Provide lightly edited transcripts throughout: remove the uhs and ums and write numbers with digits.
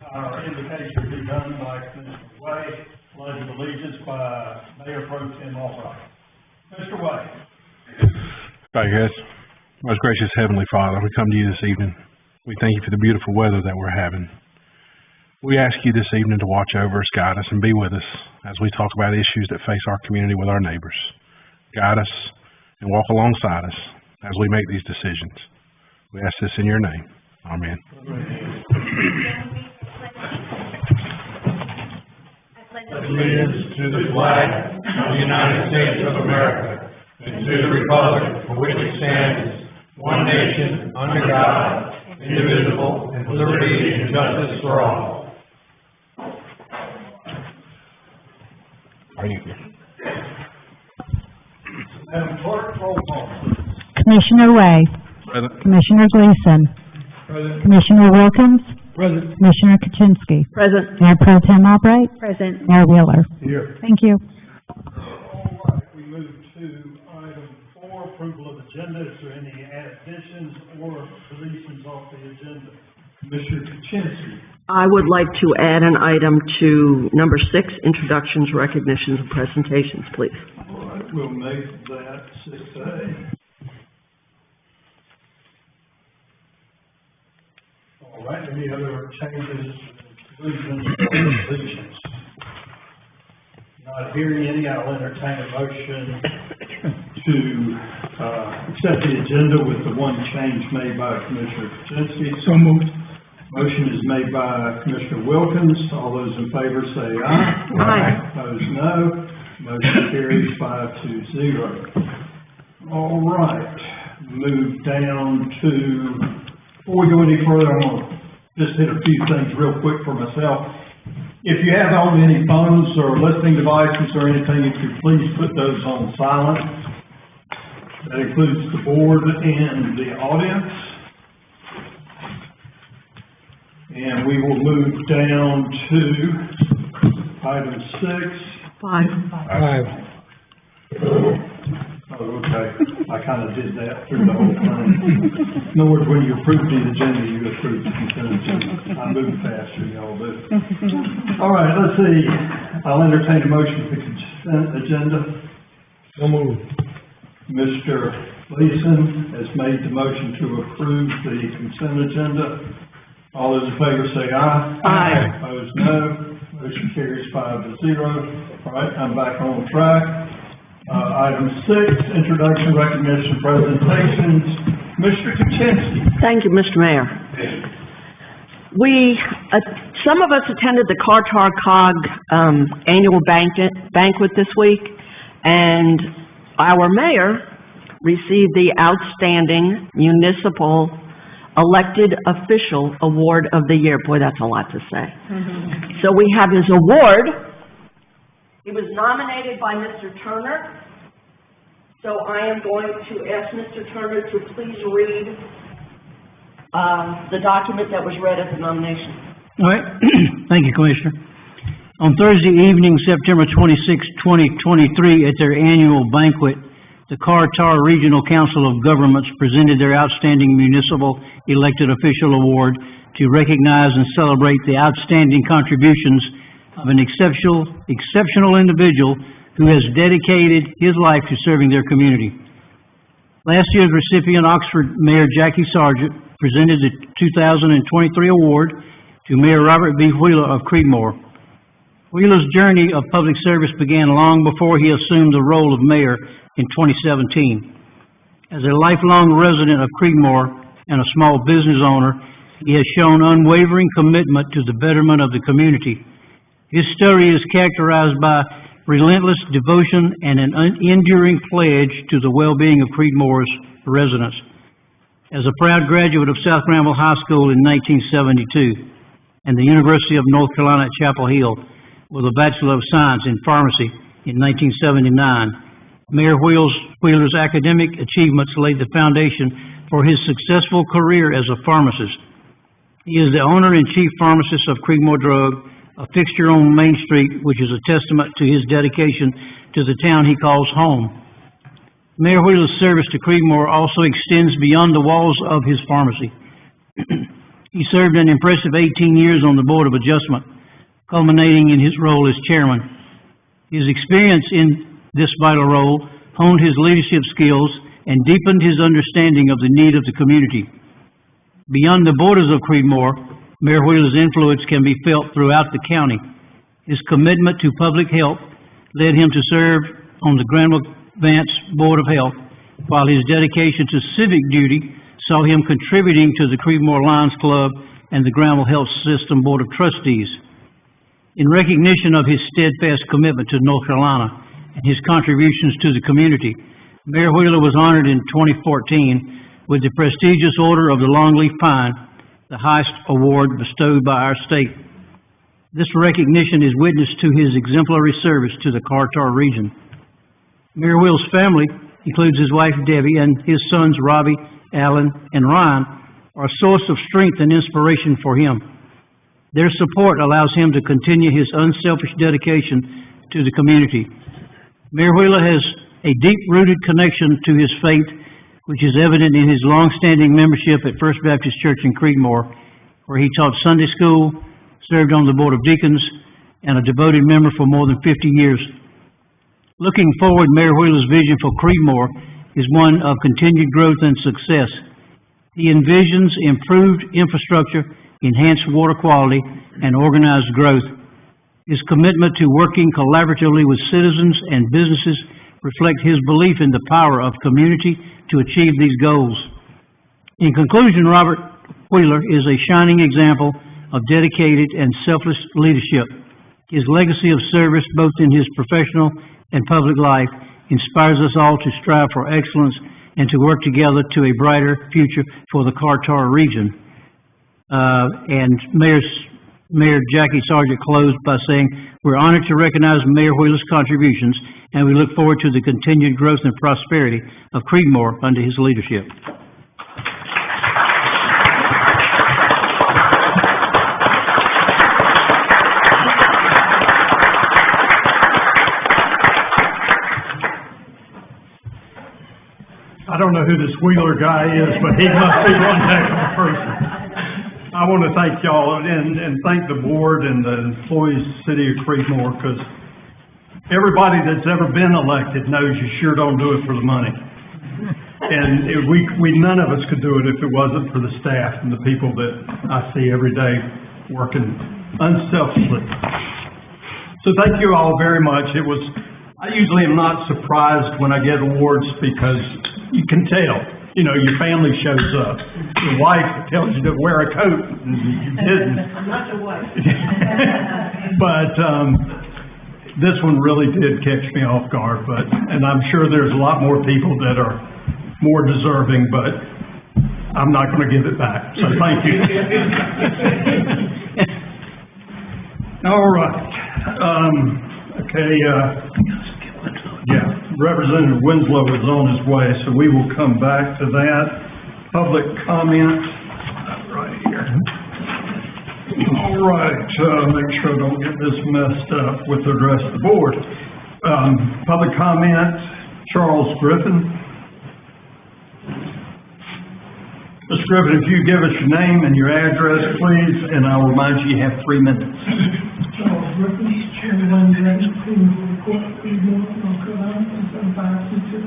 Our invocation be done by Mr. Way, pledge of allegiance by Mayor Pro Tem Albright. Mr. Way. Right, guys. Most gracious Heavenly Father, we come to you this evening. We thank you for the beautiful weather that we're having. We ask you this evening to watch over us, guide us, and be with us as we talk about issues that face our community with our neighbors. Guide us and walk alongside us as we make these decisions. We ask this in your name. Amen. Allegiance to the flag of the United States of America and to the republic for which it stands, one nation, under God, indivisible, with liberty and justice for all. Madam Clerk, roll call. Commissioner Way. Present. Commissioner Gleason. Present. Commissioner Wilkins. Present. Commissioner Kaczynski. Present. Mayor Pro Tem Albright. Present. Mayor Wheeler. Here. Thank you. All right, we move to item 4, approval of agenda. Is there any additions or deletions off the agenda? Commissioner Kaczynski. I would like to add an item to number 6, introductions, recognitions, and presentations, please. All right, we'll make that 6A. All right, any other changes, exclusions, or deletions? Not hearing any, I'll entertain a motion to accept the agenda with the one change made by Commissioner Kaczynski. So moved. Motion is made by Commissioner Wilkins. All those in favor say aye. Aye. Opposed, no. Motion carries 5-0. All right, move down to, before we go any further, I'm going to just hit a few things real quick for myself. If you have on any phones or listening devices or anything, if you please put those on silent. That includes the board and the audience. And we will move down to item 6. 5. Oh, okay. I kind of did that through the whole thing. In other words, when you approve the agenda, you approve the consent agenda. I move faster than y'all do. All right, let's see. I'll entertain a motion for the consent agenda. So moved. Mr. Gleason has made the motion to approve the consent agenda. All those in favor say aye. Aye. Opposed, no. Motion carries 5-0. All right, I'm back on track. Item 6, introduction, recognition, presentations. Mr. Kaczynski. Thank you, Mr. Mayor. Some of us attended the Cartar Cog annual banquet this week, and our mayor received the Outstanding Municipal Elected Official Award of the Year. Boy, that's a lot to say. So we have his award. He was nominated by Mr. Turner. So I am going to ask Mr. Turner to please read the document that was read at the nomination. All right. Thank you, Commissioner. On Thursday evening, September 26, 2023, at their annual banquet, the Cartar Regional Council of Governments presented their Outstanding Municipal Elected Official Award to recognize and celebrate the outstanding contributions of an exceptional individual who has dedicated his life to serving their community. Last year's recipient, Oxford Mayor Jackie Sargent, presented the 2023 award to Mayor Robert B. Wheeler of CREEDMOOR. Wheeler's journey of public service began long before he assumed the role of mayor in 2017. As a lifelong resident of CREEDMOOR and a small business owner, he has shown unwavering commitment to the betterment of the community. His story is characterized by relentless devotion and an enduring pledge to the well-being of CREEDMOOR's residents. As a proud graduate of South Granville High School in 1972 and the University of North Carolina at Chapel Hill with a Bachelor of Science in Pharmacy in 1979, Mayor Wheeler's academic achievements laid the foundation for his successful career as a pharmacist. He is the owner and chief pharmacist of CREEDMOOR Drug, a fixture on Main Street, which is a testament to his dedication to the town he calls home. Mayor Wheeler's service to CREEDMOOR also extends beyond the walls of his pharmacy. He served an impressive 18 years on the Board of Adjustment, culminating in his role as chairman. His experience in this vital role honed his leadership skills and deepened his understanding of the need of the community. Beyond the borders of Creedmoor, Mayor Wheeler's influence can be felt throughout the county. His commitment to public health led him to serve on the Granville Vance Board of Health, while his dedication to civic duty saw him contributing to the Creedmoor Lions Club and the Granville Health System Board of Trustees. In recognition of his steadfast commitment to North Carolina and his contributions to the community, Mayor Wheeler was honored in 2014 with the prestigious Order of the Longleaf Pine, the highest award bestowed by our state. This recognition is witness to his exemplary service to the Carter region. Mayor Wheeler's family includes his wife Debbie and his sons Robbie, Alan, and Ryan are a source of strength and inspiration for him. Their support allows him to continue his unselfish dedication to the community. Mayor Wheeler has a deep-rooted connection to his faith, which is evident in his long-standing membership at First Baptist Church in Creedmoor, where he taught Sunday school, served on the Board of Deacons, and a devoted member for more than 50 years. Looking forward, Mayor Wheeler's vision for Creedmoor is one of continued growth and success. He envisions improved infrastructure, enhanced water quality, and organized growth. His commitment to working collaboratively with citizens and businesses reflect his belief in the power of community to achieve these goals. In conclusion, Robert Wheeler is a shining example of dedicated and selfless leadership. His legacy of service, both in his professional and public life, inspires us all to strive for excellence and to work together to a brighter future for the Carter region. And Mayor Jackie Sargent closed by saying, "We're honored to recognize Mayor Wheeler's contributions, and we look forward to the continued growth and prosperity of Creedmoor under his leadership." I don't know who this Wheeler guy is, but he must be one heck of a person. I want to thank y'all and thank the board and the employees of the city of Creedmoor, because everybody that's ever been elected knows you sure don't do it for the money. And none of us could do it if it wasn't for the staff and the people that I see every day working unselfishly. So thank you all very much. I usually am not surprised when I get awards, because you can tell, your family shows up. Your wife tells you to wear a coat, and you didn't. I'm not your wife. But, this one really did catch me off guard, and I'm sure there's a lot more people that are more deserving, but I'm not gonna give it back, so thank you. All right, Representative Winslow is on his way, so we will come back to that. Public comment, right here. All right, make sure I don't get this messed up with the rest of the board. Public comment, Charles Griffin. Mr. Griffin, if you give us your name and your address, please, and I'll remind you have 3 minutes. Charles Griffin, Chairman, Creedmoor Court, Creedmoor, North Carolina, 7522.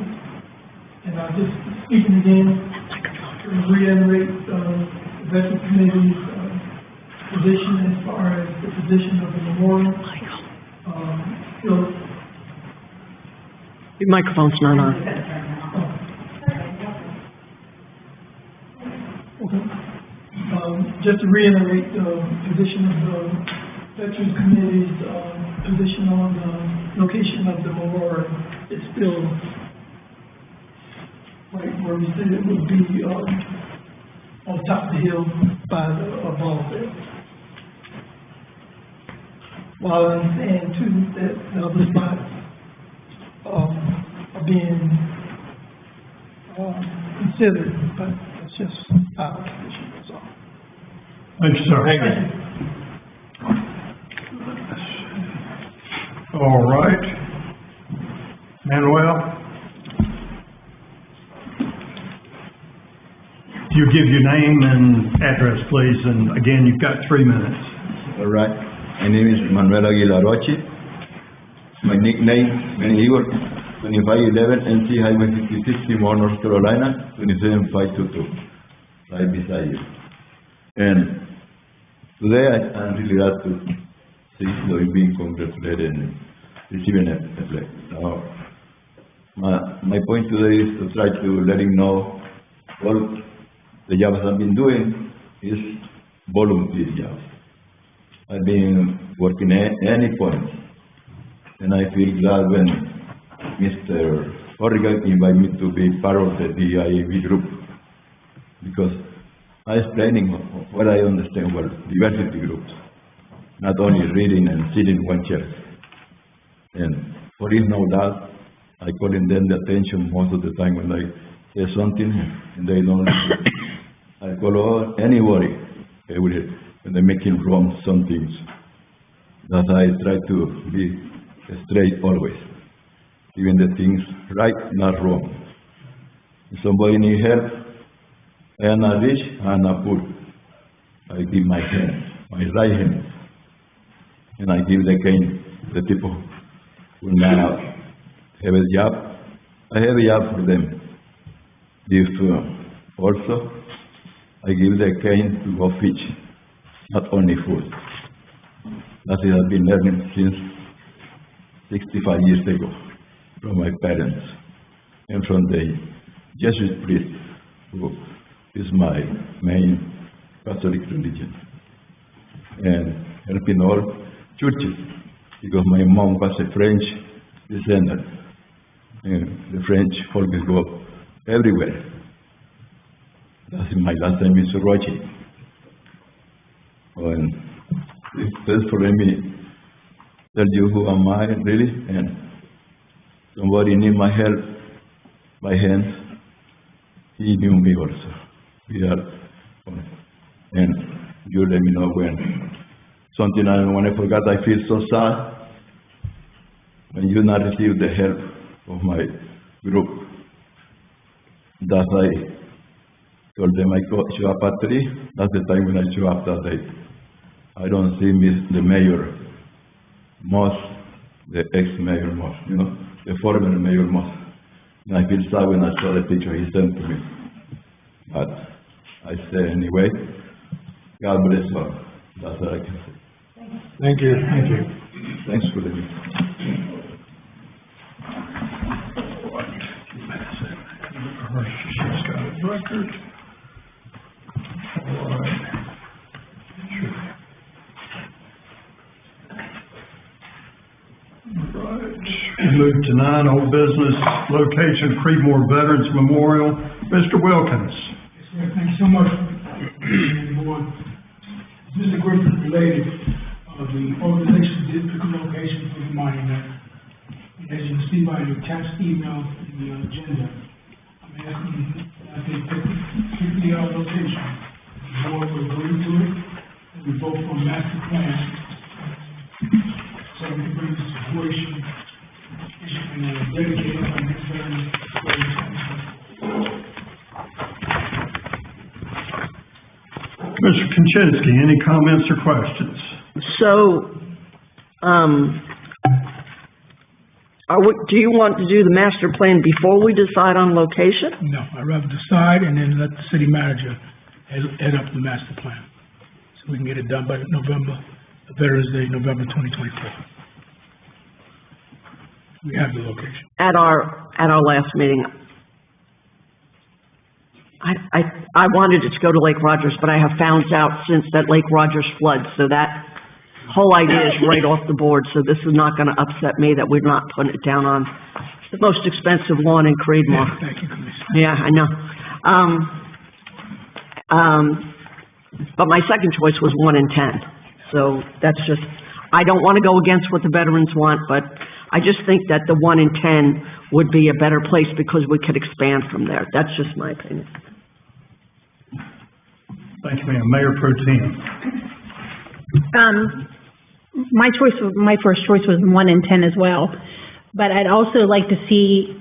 And I'm just speaking again to reiterate the Veterans Committee's position as far as the position of the memorial. Your microphone's not on. Just to reiterate the position of the Veterans Committee's position on the location of the memorial, it's still right where we said it would be on top of the hill by the ball field. While I understand too that the other spots are being considered, but it's just our position, that's all. Thank you, sir. All right. Manuel? you give your name and address, please, and again, you've got 3 minutes. All right. My name is Manuel Aguilar Roche. My nickname, Igor, 2511 NC Highway 56, Seymour, North Carolina, 27522, right beside you. And today I'm really glad to see you being congratulated and receiving a plaque. Now, my point today is to try to let him know all the jobs I've been doing is volunteer jobs. I've been working at any point, and I feel glad when Mr. Oregon invited me to be part of the DIAB group, because I'm explaining what I understand about diversity groups, not only reading and sitting in one chair. And for it no doubt, I call in them the attention most of the time when I say something and they don't listen. I call anybody when they're making wrong some things. That I try to be straight always, even the things right, not wrong. If somebody need help, I am not rich, I am not poor. I give my hand, my right hand, and I give the cane to the people who now have a job. I have a job for them. If also, I give the cane to go fish, not only food. That's what I've been learning since 65 years ago from my parents and from the Jesuit priest, who is my main Catholic religion, and helping all churches, because my mom was a French descendant, and the French folk go everywhere. That's my last name is Roche. And it's for me tell you who am I really, and somebody need my help, my hands, he knew me also. We are, and you let me know when something when I forgot, I feel so sad when you not receive the help of my group. That I told them I show up at 3. That's the time when I show up that day. I don't see the mayor Moss, the ex-mayor Moss, the former mayor Moss. And I feel sad when I saw the picture he sent to me. But I say anyway, God bless all. That's what I can say. Thank you. Thank you. Thanks for the She's got a record. All right. Move to 9, old business, location CREEDMOOR Veterans Memorial. Mr. Wilkins. Yes, sir. Thank you so much for the board. Mr. Griffin related, the organization did pick a location for the monument. As you can see by the attached email in the agenda, I'm asking that they pick the location. The board will agree to it, and we vote for a master plan. So we can bring the situation and dedicate it on this very Mr. Kaczynski, any comments or questions? So, do you want to do the master plan before we decide on location? No, I'd rather decide and then let the city manager head up the master plan. So we can get it done by November, Veterans Day, November 2024. We have the location. At our last meeting, I wanted it to go to Lake Rogers, but I have found out since that Lake Rogers flood, so that whole idea is right off the board, so this is not gonna upset me that we're not putting it down on the most expensive lawn in Creedmoor. Yeah, thank you, Commissioner. Yeah, I know. But my second choice was 1 in 10. So that's just, I don't wanna go against what the veterans want, but I just think that the 1 in 10 would be a better place because we could expand from there. That's just my opinion. Thank you, ma'am. Mayor Pro Tem. My first choice was 1 in 10 as well, but I'd also like to see,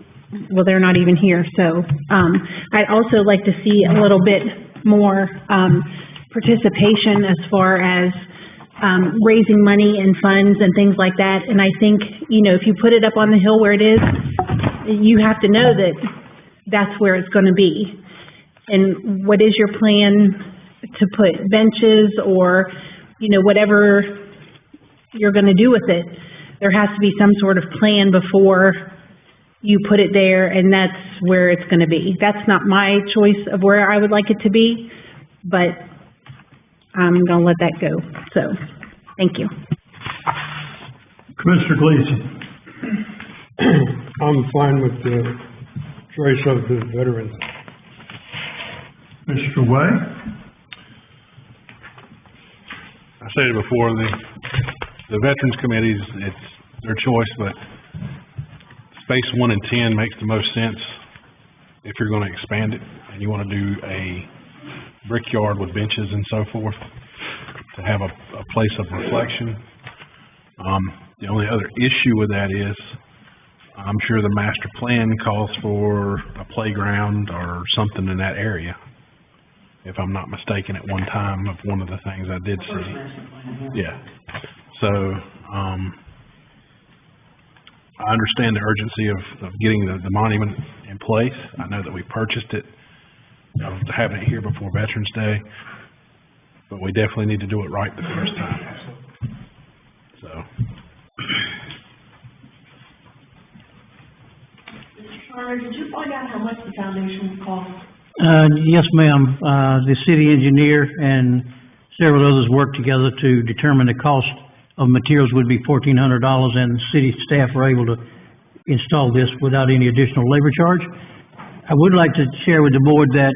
well, they're not even here, so, I'd also like to see a little bit more, participation as far as, raising money and funds and things like that. And I think, you know, if you put it up on the hill where it is, you have to know that that's where it's gonna be. And what is your plan to put benches or, you know, whatever you're gonna do with it? There has to be some sort of plan before you put it there, and that's where it's gonna be. That's not my choice of where I would like it to be, but I'm gonna let that go, so, thank you. Commissioner Gleason. I'm fine with the choice of the veterans. Mr. Way? I said it before, the Veterans Committees, it's their choice, but space 1 and 10 makes the most sense if you're gonna expand it and you wanna do a brickyard with benches and so forth, to have a place of reflection. The only other issue with that is, I'm sure the master plan calls for a playground or something in that area, if I'm not mistaken, at one time of one of the things I did see. Yeah. So, I understand the urgency of getting the monument in place. I know that we purchased it, of having it here before Veterans Day, but we definitely need to do it right the first time. So. Mr. Turner, did you find out how much the foundation would cost? Yes, ma'am. The city engineer and several others worked together to determine the cost of materials would be $1,400, and city staff were able to install this without any additional labor charge. I would like to share with the board that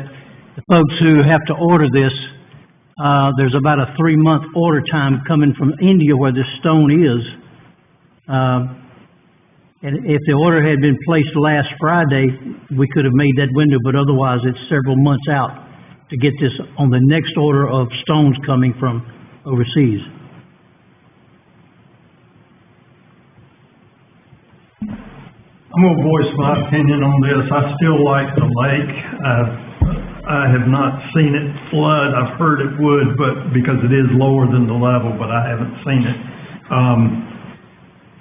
the folks who have to order this, there's about a 3-month order time coming from India where this stone is. And if the order had been placed last Friday, we could have made that window, but otherwise it's several months out to get this on the next order of stones coming from overseas. I'm gonna voice my opinion on this. I still like the lake. I have not seen it flood. I've heard it would, but because it is lower than the level, but I haven't seen it.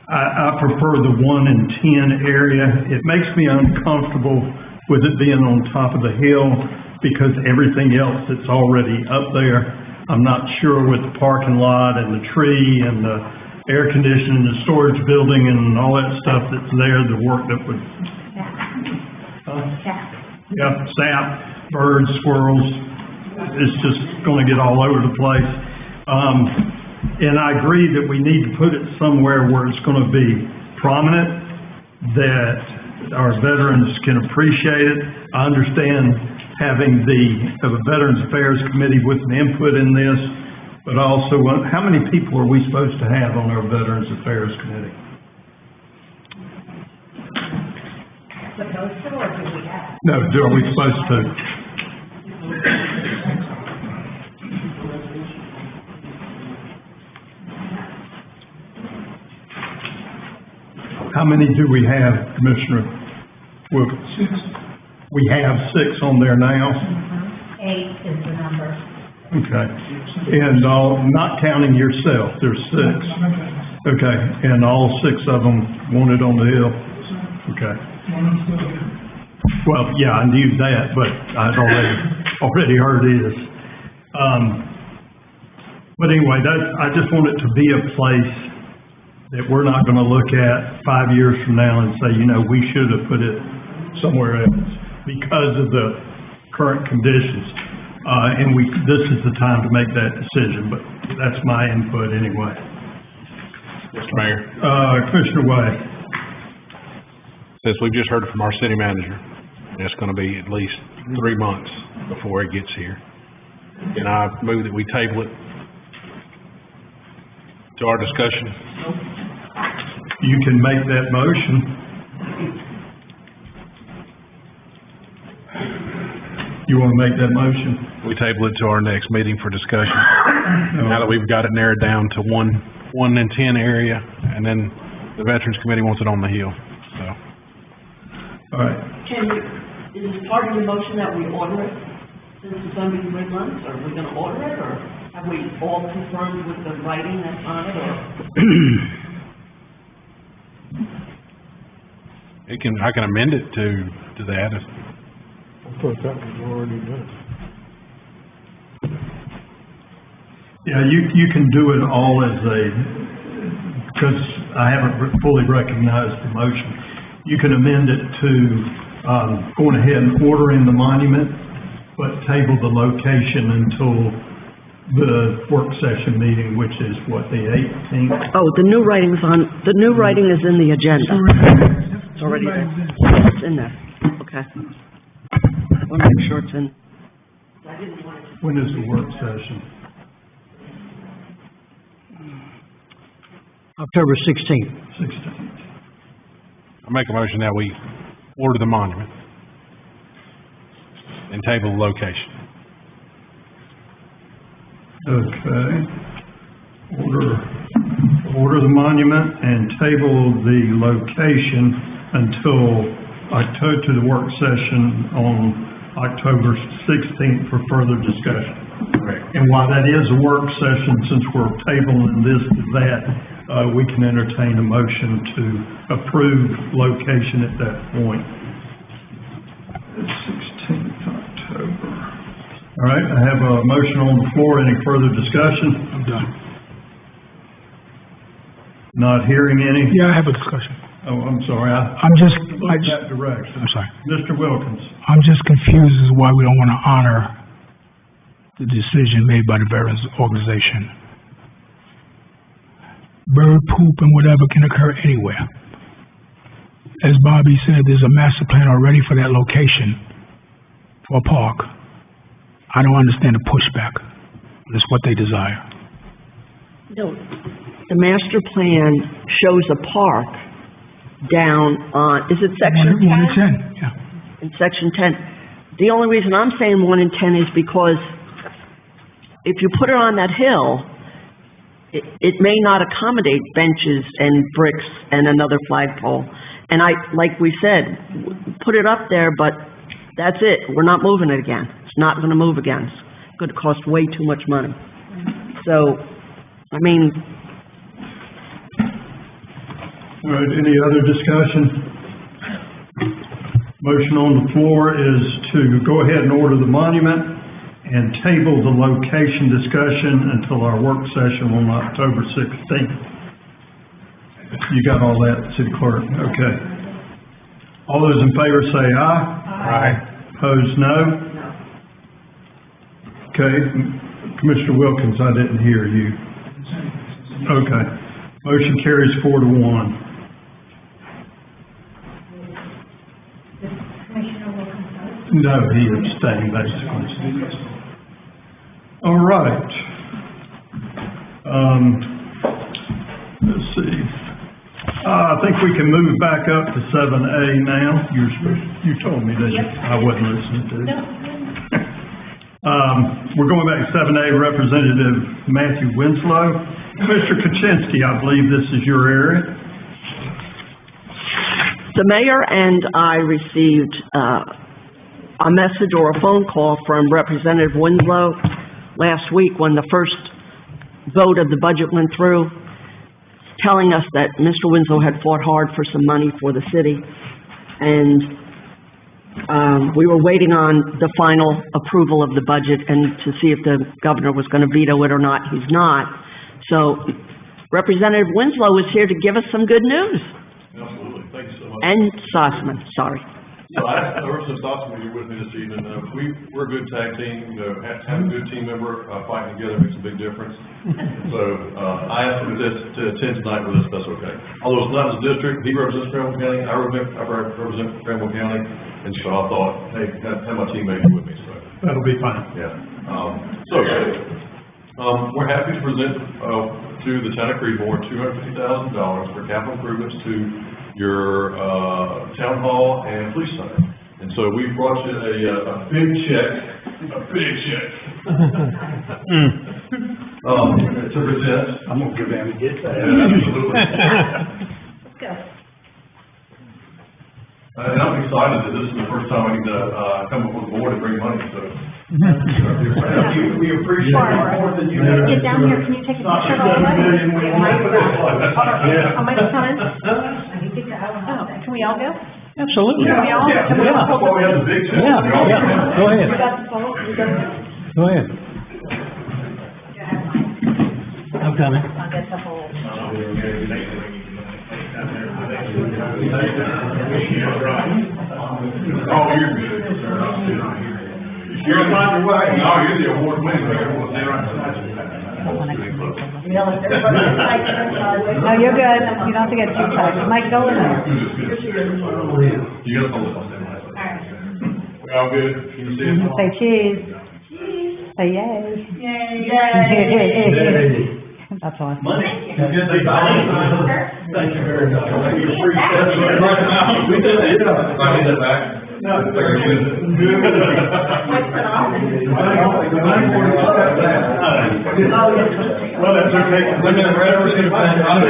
I prefer the 1 and 10 area. It makes me uncomfortable with it being on top of the hill because everything else that's already up there, I'm not sure with the parking lot and the tree and the air conditioning, the storage building and all that stuff that's there, the work that would... Yeah, sap, birds, squirrels, it's just gonna get all over the place. And I agree that we need to put it somewhere where it's gonna be prominent, that our veterans can appreciate it. I understand having the Veterans Affairs Committee with an input in this, but also, how many people are we supposed to have on our Veterans Affairs Committee? Supposed to, or do we have? No, are we supposed to? How many do we have, Commissioner Wilkins? 6. We have 6 on there now? 8 is the number. Okay. And not counting yourself, there's 6. Okay, and all 6 of them wanted on the hill? Okay. Well, yeah, I knew that, but I'd already heard this. But anyway, I just want it to be a place that we're not gonna look at 5 years from now and say, you know, we should have put it somewhere else because of the current conditions. And this is the time to make that decision, but that's my input anyway. Mr. Mayor, Commissioner Way. since we've just heard from our city manager, and it's gonna be at least 3 months before it gets here, and I move that we table it to our discussion. You can make that motion. You want to make that motion? We table it to our next meeting for discussion. Now that we've got it narrowed down to 1 and 10 area, and then the Veterans Committee wants it on the hill, so. All right. Is it part of the motion that we order it? since it's gonna be 3 months, are we gonna order it, or have we all confirmed with the writing that's on it, or? I can amend it to that. I thought that was already done. Yeah, you can do it all as because I haven't fully recognized the motion. You can amend it to, going ahead and ordering the monument, but table the location until the work session meeting, which is what, the 18th? Oh, the new writing is in the agenda. It's already there. It's in there, okay. I wanna make sure it's in. When is the work session? October 16th. 16th. I make a motion that we order the monument and table the location. Okay. Order the monument and table the location until to the work session on October 16th for further discussion. Correct. And while that is a work session, since we're tabling this to that, we can entertain a motion to approve location at that point. It's 16th October. All right, I have a motion on the floor. Any further discussion? I'm done. Not hearing any? Yeah, I have a discussion. Oh, I'm sorry, I'm just, that direction. I'm sorry. Mr. Wilkins. I'm just confused as to why we don't want to honor the decision made by the Veterans Organization. Bird poop and whatever can occur anywhere. As Bobby said, there's a master plan already for that location for a park. I don't understand the pushback. It's what they desire. No, the master plan shows a park down on, is it section 10? 1 and 10, yeah. In section 10. The only reason I'm saying 1 and 10 is because if you put it on that hill, it may not accommodate benches and bricks and another flagpole. And like we said, put it up there, but that's it. We're not moving it again. It's not gonna move again. It's gonna cost way too much money. So, I mean, All right, any other discussion? Motion on the floor is to go ahead and order the monument and table the location discussion until our work session on October 16th. You got all that, City Clerk? Okay. All those in favor say aye. Aye. Opposed, no? Okay. Commissioner Wilkins, I didn't hear you. Okay. Motion carries 4-1. No, he abstained, basically. All right. Let's see. I think we can move back up to 7A now. You told me that I wasn't listening to you. We're going back to 7A, Representative Matthew Winslow. Mr. Kaczynski, I believe this is your area. the mayor and I received, a message or a phone call from Representative Winslow last week when the first vote of the budget went through, telling us that Mr. Winslow had fought hard for some money for the city, and we were waiting on the final approval of the budget and to see if the governor was going to veto it or not. He's not. So Representative Winslow is here to give us some good news. Absolutely. Thank you so much. And Sossman, sorry. So I Ursa Stossman here with me this evening. We're a good tag team. Having a good team member fighting together makes a big difference. So I asked him to attend tonight with us. That's okay. Although it's not his district, he represents Granville County. I represent Granville County, and so I thought, hey, have my teammate with me. So That'll be fine. yeah. We're happy to present to the town of Creedmoor $250,000 for capital improvements to your town hall and police center. And so we brought you a big check, to present. I'm gonna go down and get that. Absolutely. Go. And I'm excited that this is the first time I can come up with a board and bring money, so We appreciate it more than you know. Get down here, can you take a picture of all of us? Yeah, Mike's Oh, Mike's coming? Oh, can we all go? Absolutely. Can we all? Can we all? That's why we have the big. Yeah, yeah, go ahead, You got the phone? You got it? go ahead. I'm coming. I'll get the whole. Oh, you're good. You're on your way. No, you're the award winner. Everyone's there right beside you. No, you're good. You don't have to get too tight. Mike, go in there. You got hold of them. We all good? Can you see us? Say cheese. Say yay. That's awesome. Thank you very much. We appreciate it. We did it, yeah. I need that back. No, it's very good. Well, that's okay. Look at the red, we're gonna find out.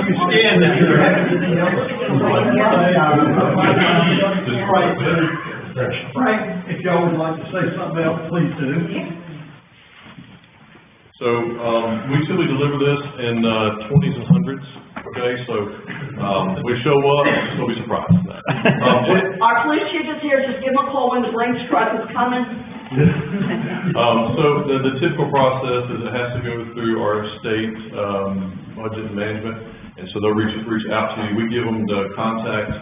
You stand that you're Frank, if y'all would like to say something else, please do. So, we typically deliver this in, 20s and 100s, okay? So, we show up, you'll be surprised. Our police chief is here, just give him a call when the Brinks truck is coming. So the typical process is it has to go through our state, budget and management, and so they'll reach out to you. We give them the contact,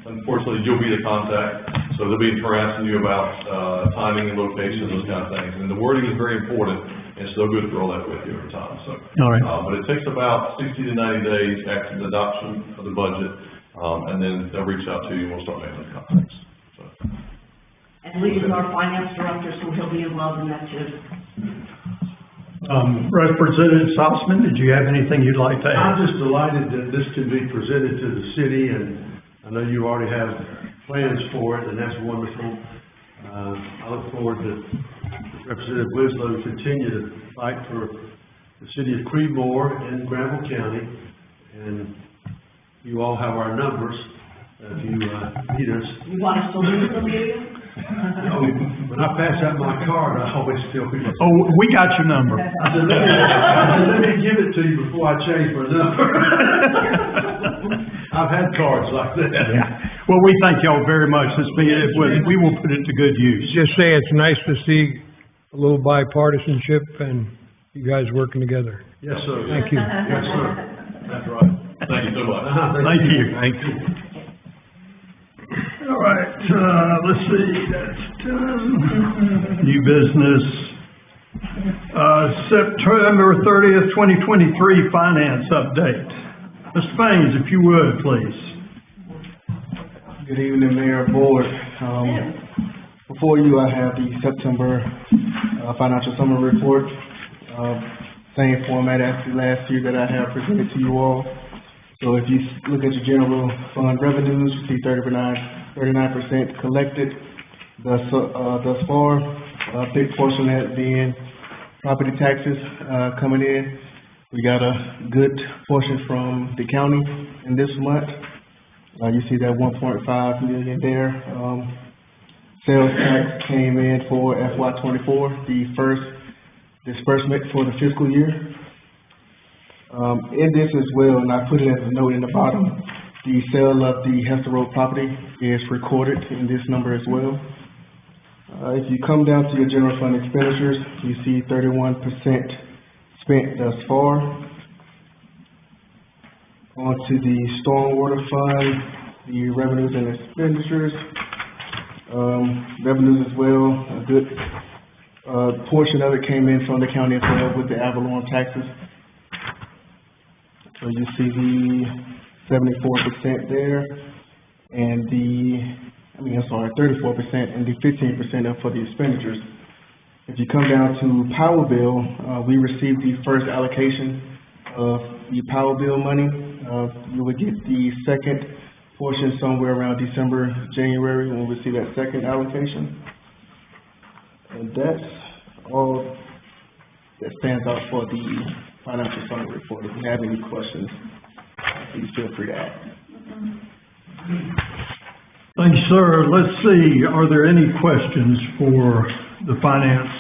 unfortunately, you'll be the contact, so they'll be harassing you about, timing and location, those kind of things. And the wording is very important, and so they'll go through all that with you over time, so. All right. But it takes about 60 to 90 days after the adoption of the budget, and then they'll reach out to you and we'll start making the contacts, so. And Lee is our finance director, so he'll be involved in that too. Representative Sossman, did you have anything you'd like to add? I'm just delighted that this can be presented to the city, and I know you already have plans for it, and that's wonderful. I look forward to Representative Winslow continue to fight for the city of Creedmoor and Granville County, and you all have our numbers if you need us. You want us to lose them, do you? No, when I pass out my card, I always feel good. Oh, we got your number. I said, let me give it to you before I change my number. I've had cards like that. Well, we thank y'all very much. We will put it to good use. Just say it's nice to see a little bipartisanship and you guys working together. Yes, sir. Thank you. Yes, sir. That's right. Thank you so much. Thank you. Thank you. All right, let's see, that's done. New business. September 30th, 2023 finance update. Mr. Baines, if you would, please. Good evening, Mayor, Board. Before you, I have the September financial summary report. Same format as the last year that I have presented to you all. So if you look at your general fund revenues, you see 39% collected thus far. A big portion has been property taxes coming in. We got a good portion from the county in this month. You see that 1.5 million there. Sales tax came in for FY24, the first disbursement for the fiscal year. In this as well, and I put it as a note in the bottom, the sale of the Hester Road property is recorded in this number as well. If you come down to your general fund expenditures, you see 31% spent thus far. On to the stormwater fund, the revenues and expenditures. Revenues as well, a good portion of it came in from the county as well with the Avalon taxes. So you see the 74% there, and 34% and the 15% up for the expenditures. If you come down to power bill, we received the first allocation of the power bill money. You would get the second portion somewhere around December, January, when we see that second allocation. And that's all that stands out for the financial summary report. If you have any questions, please feel free to ask. Thank you, sir. Let's see, are there any questions for the finance?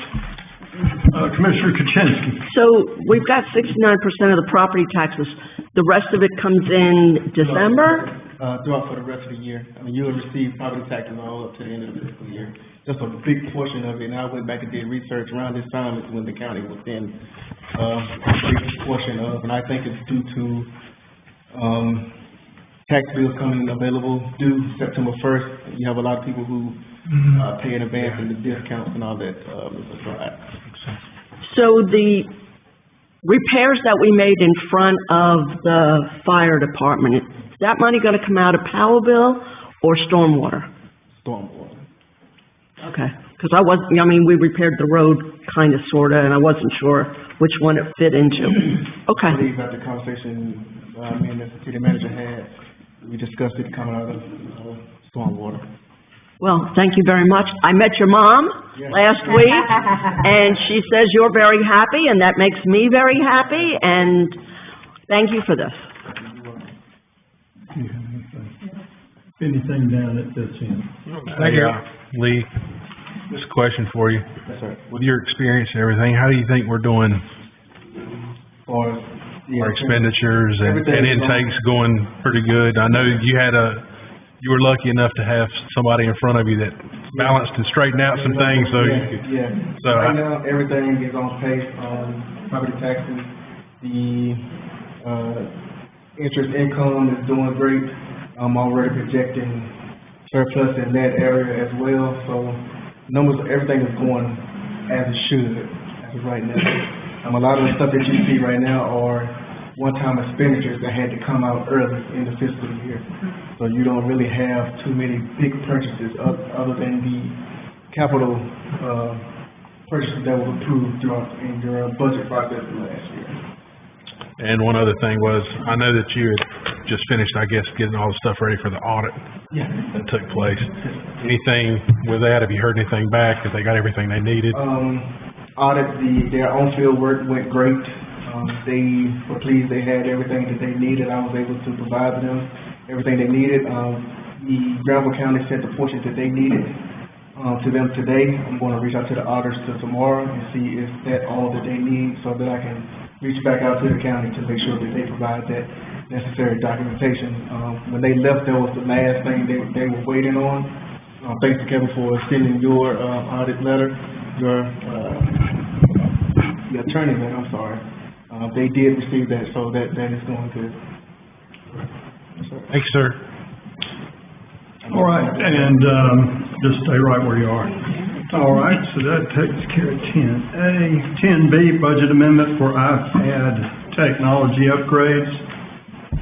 Commissioner Kuczynski. So we've got 69% of the property taxes. The rest of it comes in December? Throughout for the rest of the year. I mean, you'll receive property taxes all up to the end of the fiscal year. Just a big portion of it, and I went back and did research around this time is when the county was in, a big portion of, and I think it's due to, tax bills coming available due September 1st. You have a lot of people who, pay in advance and the discounts and all that, So the repairs that we made in front of the fire department, is that money gonna come out of power bill or stormwater? stormwater. Okay, because we repaired the road kinda sorta, and I wasn't sure which one it fit into. Okay. I believe that the conversation, me and the city manager had, we discussed it coming out of, stormwater. Well, thank you very much. I met your mom last week, and she says you're very happy, and that makes me very happy, and thank you for this. Anything down at this end? Hey, Lee, just a question for you. Yes, sir. With your experience and everything, how do you think we're doing? Or, Our expenditures and everything is intakes going pretty good? I know you were lucky enough to have somebody in front of you that balanced and straightened out some things, so you could. Yeah. So Right now, everything is on pace, property taxes, the, interest income is doing great. I'm already projecting surplus in that area as well, so numbers, everything is going as it should, as of right now. A lot of the stuff that you see right now are one-time expenditures that had to come out early in the fiscal year. So you don't really have too many big purchases other than the capital, purchases that were approved in your budget process last year. And one other thing was, I know that you had just finished, I guess, getting all the stuff ready for the audit Yeah. that took place. Anything with that? Have you heard anything back? That they got everything they needed? Audit, their on-field work went great. They were pleased they had everything that they needed. I was able to provide them everything they needed. The Granville County sent the portions that they needed, to them today. I'm going to reach out to the auditors tomorrow and see if that's all that they need so that I can reach back out to the county to make sure that they provide that necessary documentation. When they left, that was the last thing they were waiting on. Thanks to Kevin for sending your, audit letter, your attorney letter, I'm sorry. They did receive that, so that is going good. Thanks, sir. All right, and, just stay right where you are. All right, so that takes care of 10A. 10B, budget amendment for iPad technology upgrades.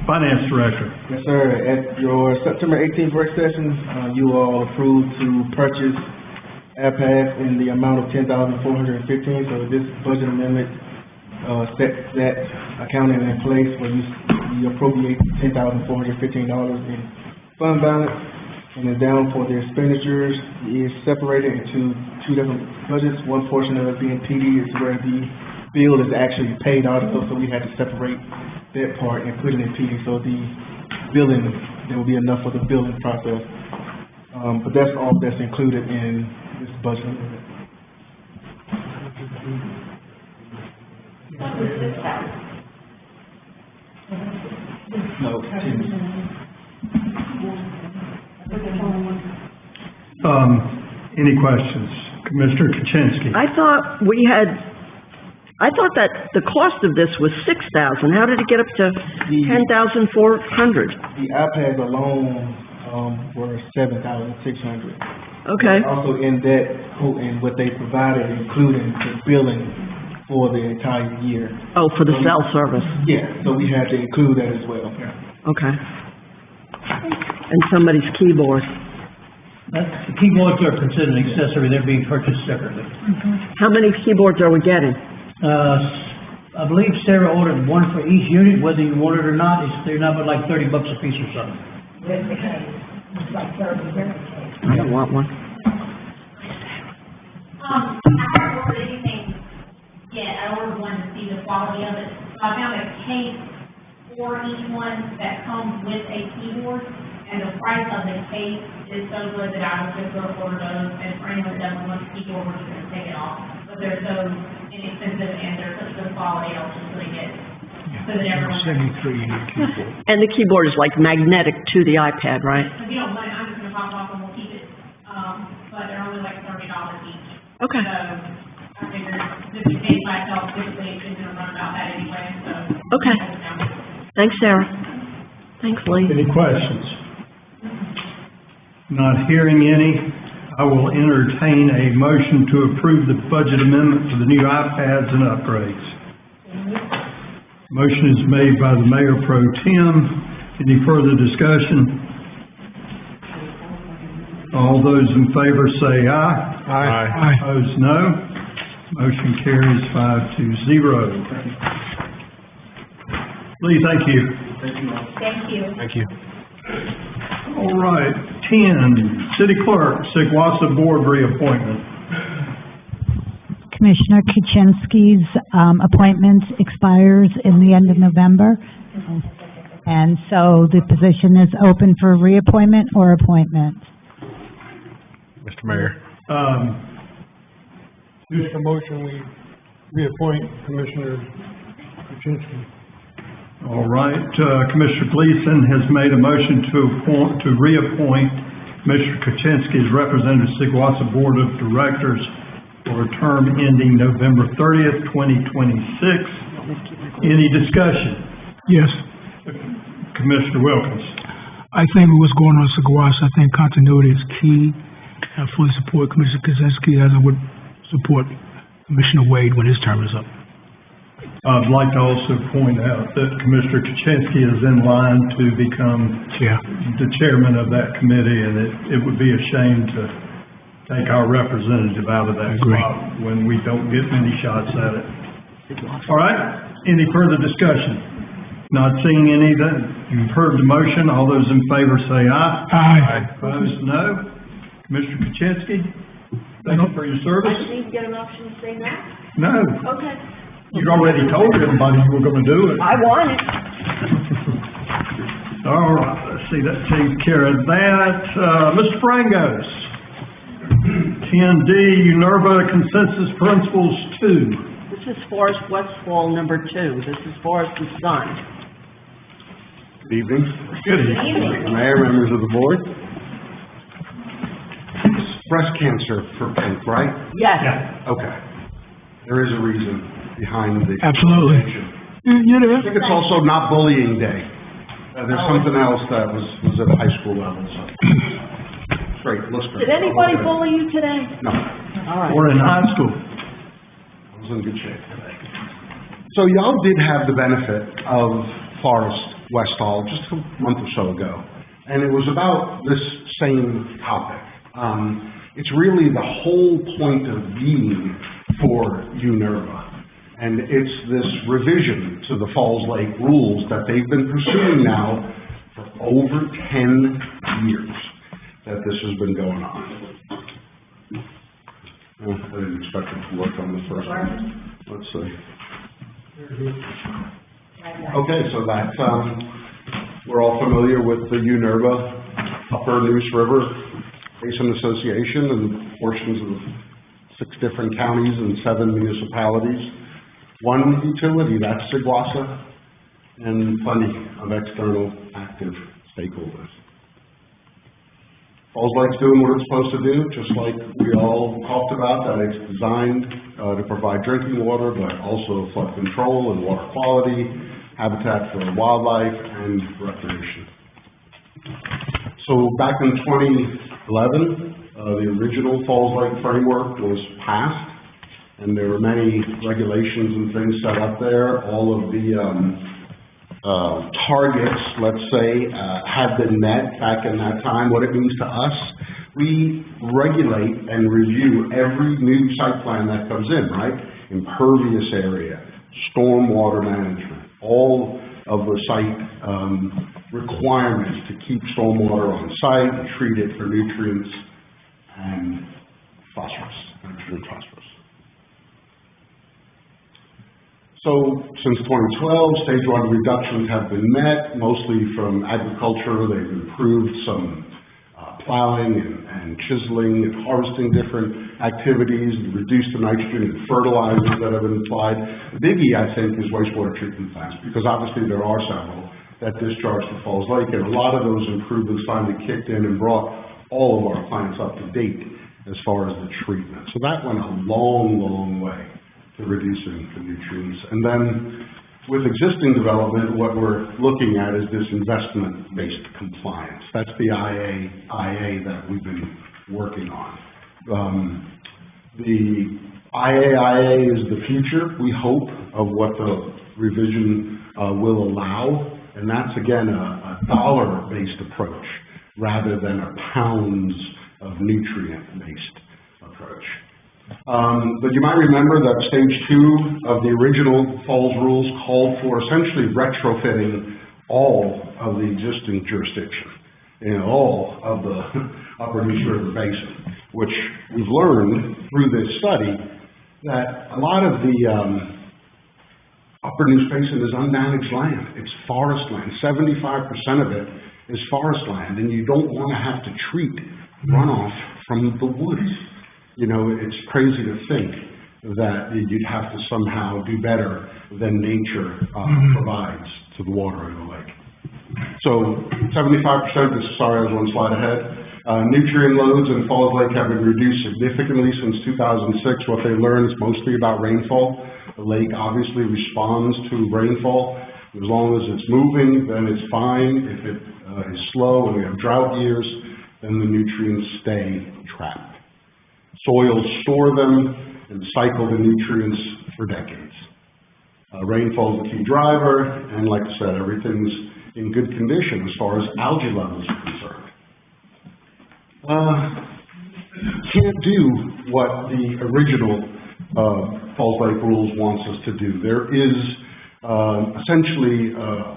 Finance Director. Yes, sir. At your September 18th work session, you all approved to purchase iPads in the amount of $10,415. So this budget amendment sets that accounting in place where you appropriate $10,415 in fund balance, and then down for the expenditures is separated into two different budgets. One portion of it being PD is where the bill is actually paid out of, so we had to separate that part and put it in PD, so the billing, there will be enough for the billing process. But that's all that's included in this budget. No, Any questions? Commissioner Kuczynski. I thought that the cost of this was $6,000. How did it get up to $10,400? The iPads alone, were $7,600. Okay. Also in that, in what they provided, including the billing for the entire year. Oh, for the cell service. Yeah, so we had to include that as well. Okay. And somebody's keyboard. The keyboards are considered an accessory, they're being purchased separately. How many keyboards are we getting? I believe Sarah ordered one for each unit, whether you want it or not, they're not but like $30 a piece or something. It's like 30 here. I don't want one. I haven't ordered anything yet. I ordered one to see the quality of it. So I found a case for each one that comes with a keyboard. and the price of the case is so good that I was just going to order those, and for anyone that doesn't want the keyboard, we're just going to take it off. But they're so inexpensive and they're such good quality, I was just going to get, so that everyone. And the keyboard is like magnetic to the iPad, right? If you don't want it, I'm just going to pop off and we'll keep it, but they're only like $30 each. Okay. So, I figured, just in case I felt quickly, it's going to run about that anyway, so. Okay. Thanks, Sarah. Thanks, Lee. Any questions? Not hearing any, I will entertain a motion to approve the budget amendment for the new iPads and upgrades. Motion is made by the Mayor Pro Tem. Any further discussion? All those in favor say aye. Aye. Opposed, no. Motion carries 5-0. Lee, thank you. Thank you. Thank you. All right, 10, City Clerk, Sigwasa Board reappointment. Commissioner Kuczynski's appointment expires in the end of November. And so the position is open for reappointment or appointment. Mr. Mayor. Make a motion, we reappoint Commissioner Kuczynski. All right, Commissioner Gleason has made a motion to reappoint Commissioner Kuczynski as representative to Sigwasa Board of Directors for a term ending November 30th, 2026. Any discussion? Yes, Commissioner Wilkins. I think with what's going on in Sigwasa, I think continuity is key. I fully support Commissioner Kuczynski as I would support Commissioner Wade when his term is up. I'd like to also point out that Commissioner Kuczynski is in line to become the chairman of that committee, and it would be a shame to take our representative out of that spot when we don't get many shots at it. All right, any further discussion? Not seeing any, you've heard the motion. All those in favor say aye. Aye. Opposed, no. Commissioner Kuczynski, thank you for your service. I didn't get an option to say no? No. Okay. You'd already told everybody you were gonna do it. I want it. All right, let's see, that takes care of that. Mr. Frangos. 10D, UNERVA Consensus Principles 2. This is Forest Westfall number 2. This is Forest and Son. Good evening. Good evening. Mayor, members of the board. Breast cancer for pink, right? Yes. Okay. There is a reason behind the. Absolutely. I think it's also not bullying day. There's something else that was at a high school level, so. Great, looks great. Did anybody bully you today? No, All right. We're in high school. I was in good shape today. So y'all did have the benefit of Forest Westfall just a month or so ago, and it was about this same topic. It's really the whole point of being for UNERVA. And it's this revision to the Falls Lake rules that they've been pursuing now for over 10 years that this has been going on. Oh, I didn't expect it to work on the first one. Let's see. Okay, so that's, we're all familiar with the UNERVA Upper Neuse River Basin Association and portions of 6 different counties and 7 municipalities. 1 utility, that's Sigwasa, and plenty of external active stakeholders. Falls Lake's doing what it's supposed to do, just like we all talked about, that it's designed to provide drinking water, but also flood control and water quality, habitat for wildlife, and recreation. So back in 2011, the original Falls Lake framework was passed, and there were many regulations and things set up there. All of the targets, let's say, have been met back in that time. What it means to us, we regulate and review every new site plan that comes in, right? Impervious area, stormwater management, all of the site requirements to keep stormwater on site, and treat it for nutrients and phosphorus, nitrogen phosphorus. So since 2012, stage one reductions have been met, mostly from agriculture. They've improved some plowing and chiseling and harvesting different activities, reduced the nitrogen and fertilizers that have been applied. The biggie, I think, is wastewater treatment plants, because obviously there are several that discharge to Falls Lake, and a lot of those improvements finally kicked in and brought all of our plants up to date as far as the treatment. So that went a long, long way to reducing the nutrients. And then with existing development, what we're looking at is this investment-based compliance. That's the IA that we've been working on. The IA is the future, we hope, of what the revision will allow, and that's, again, a dollar-based approach rather than a pounds of nutrient-based approach. But you might remember that stage 2 of the original Falls rules called for essentially retrofitting all of the existing jurisdiction in all of the upper Neuse River Basin, which we've learned through this study that a lot of the upper Neuse Basin is unmanaged land. It's forest land. 75% of it is forest land, and you don't want to have to treat runoff from the woods. You know, it's crazy to think that you'd have to somehow do better than nature provides to the water in the lake. So 75%, sorry, I was one slide ahead. Nutrient loads in Falls Lake have been reduced significantly since 2006. What they learned is mostly about rainfall. The lake obviously responds to rainfall. As long as it's moving, then it's fine. If it is slow and we have drought years, then the nutrients stay trapped. Soils store them and cycle the nutrients for decades. Rainfall is a key driver, and like I said, everything's in good condition as far as algae levels are concerned. Can't do what the original Falls Lake rules wants us to do. There is essentially a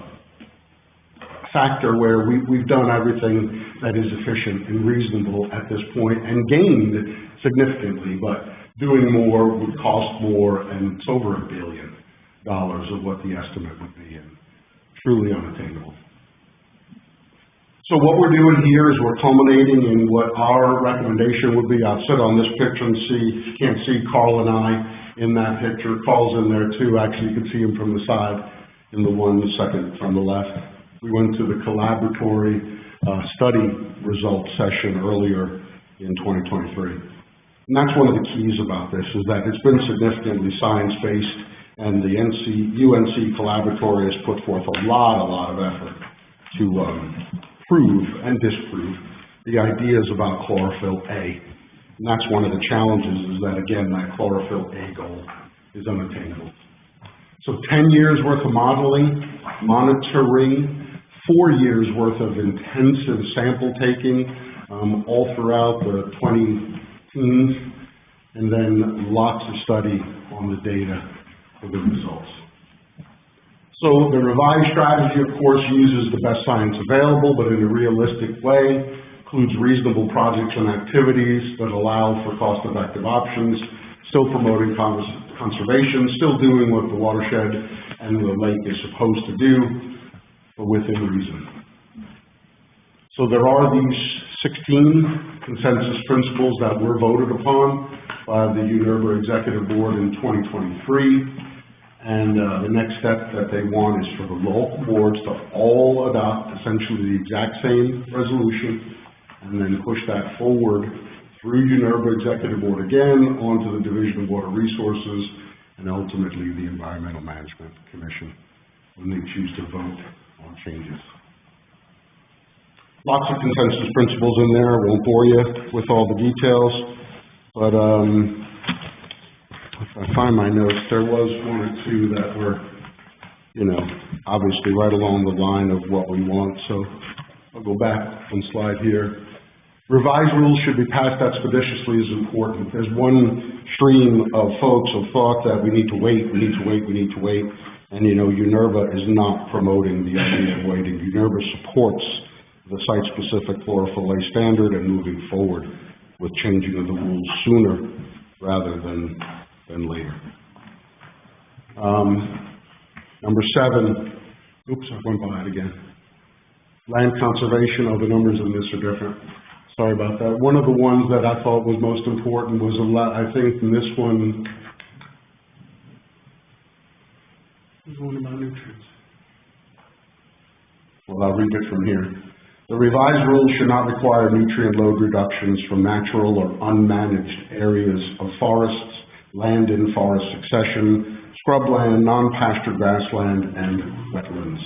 factor where we've done everything that is efficient and reasonable at this point and gained significantly, but doing more would cost more, and it's over $1 billion of what the estimate would be, and truly unattainable. So what we're doing here is we're culminating in what our recommendation would be. I'll sit on this picture and see, you can't see Carl and I in that picture. Carl's in there too. Actually, you can see him from the side in the one second from the left. We went to the collaboratory study results session earlier in 2023. And that's one of the keys about this, is that it's been significantly science-based, and the UNC Collaboratory has put forth a lot of effort to prove and disprove the ideas about chlorophyll A. And that's one of the challenges, is that, again, that chlorophyll A goal is unattainable. So 10 years worth of modeling, monitoring, 4 years worth of intensive sample taking, all throughout the 2010s, and then lots of study on the data for the results. So the revised strategy, of course, uses the best science available, but in a realistic way, includes reasonable projects and activities that allow for cost-effective options, still promoting conservation, still doing what the watershed and the lake is supposed to do, but within reason. So there are these 16 consensus principles that were voted upon by the UNRBA Executive Board in 2023. And the next step that they want is for the local boards to all adopt essentially the exact same resolution, and then push that forward through UNRBA Executive Board again onto the Division of Water Resources, and ultimately the Environmental Management Commission when they choose to vote on changes. Lots of consensus principles in there. I won't bore you with all the details, but if I find my notes, there was one or two that were, obviously right along the line of what we want. So I'll go back one slide here. Revised rules should be passed expeditiously is important. There's one stream of folks who thought that we need to wait, and UNRBA is not promoting the idea of waiting. UNRBA supports the site-specific chlorophyll A standard and moving forward with changing of the rules sooner rather than later. Number 7, oops, I went by it again. Land conservation, the numbers in this are different. Sorry about that. One of the ones that I thought was most important was I think in this one, where's one of my nutrients? Well, I'll read it from here. The revised rules should not require nutrient load reductions from natural or unmanaged areas of forests, land in forest succession, scrubland, non-pasture grassland, and wetlands.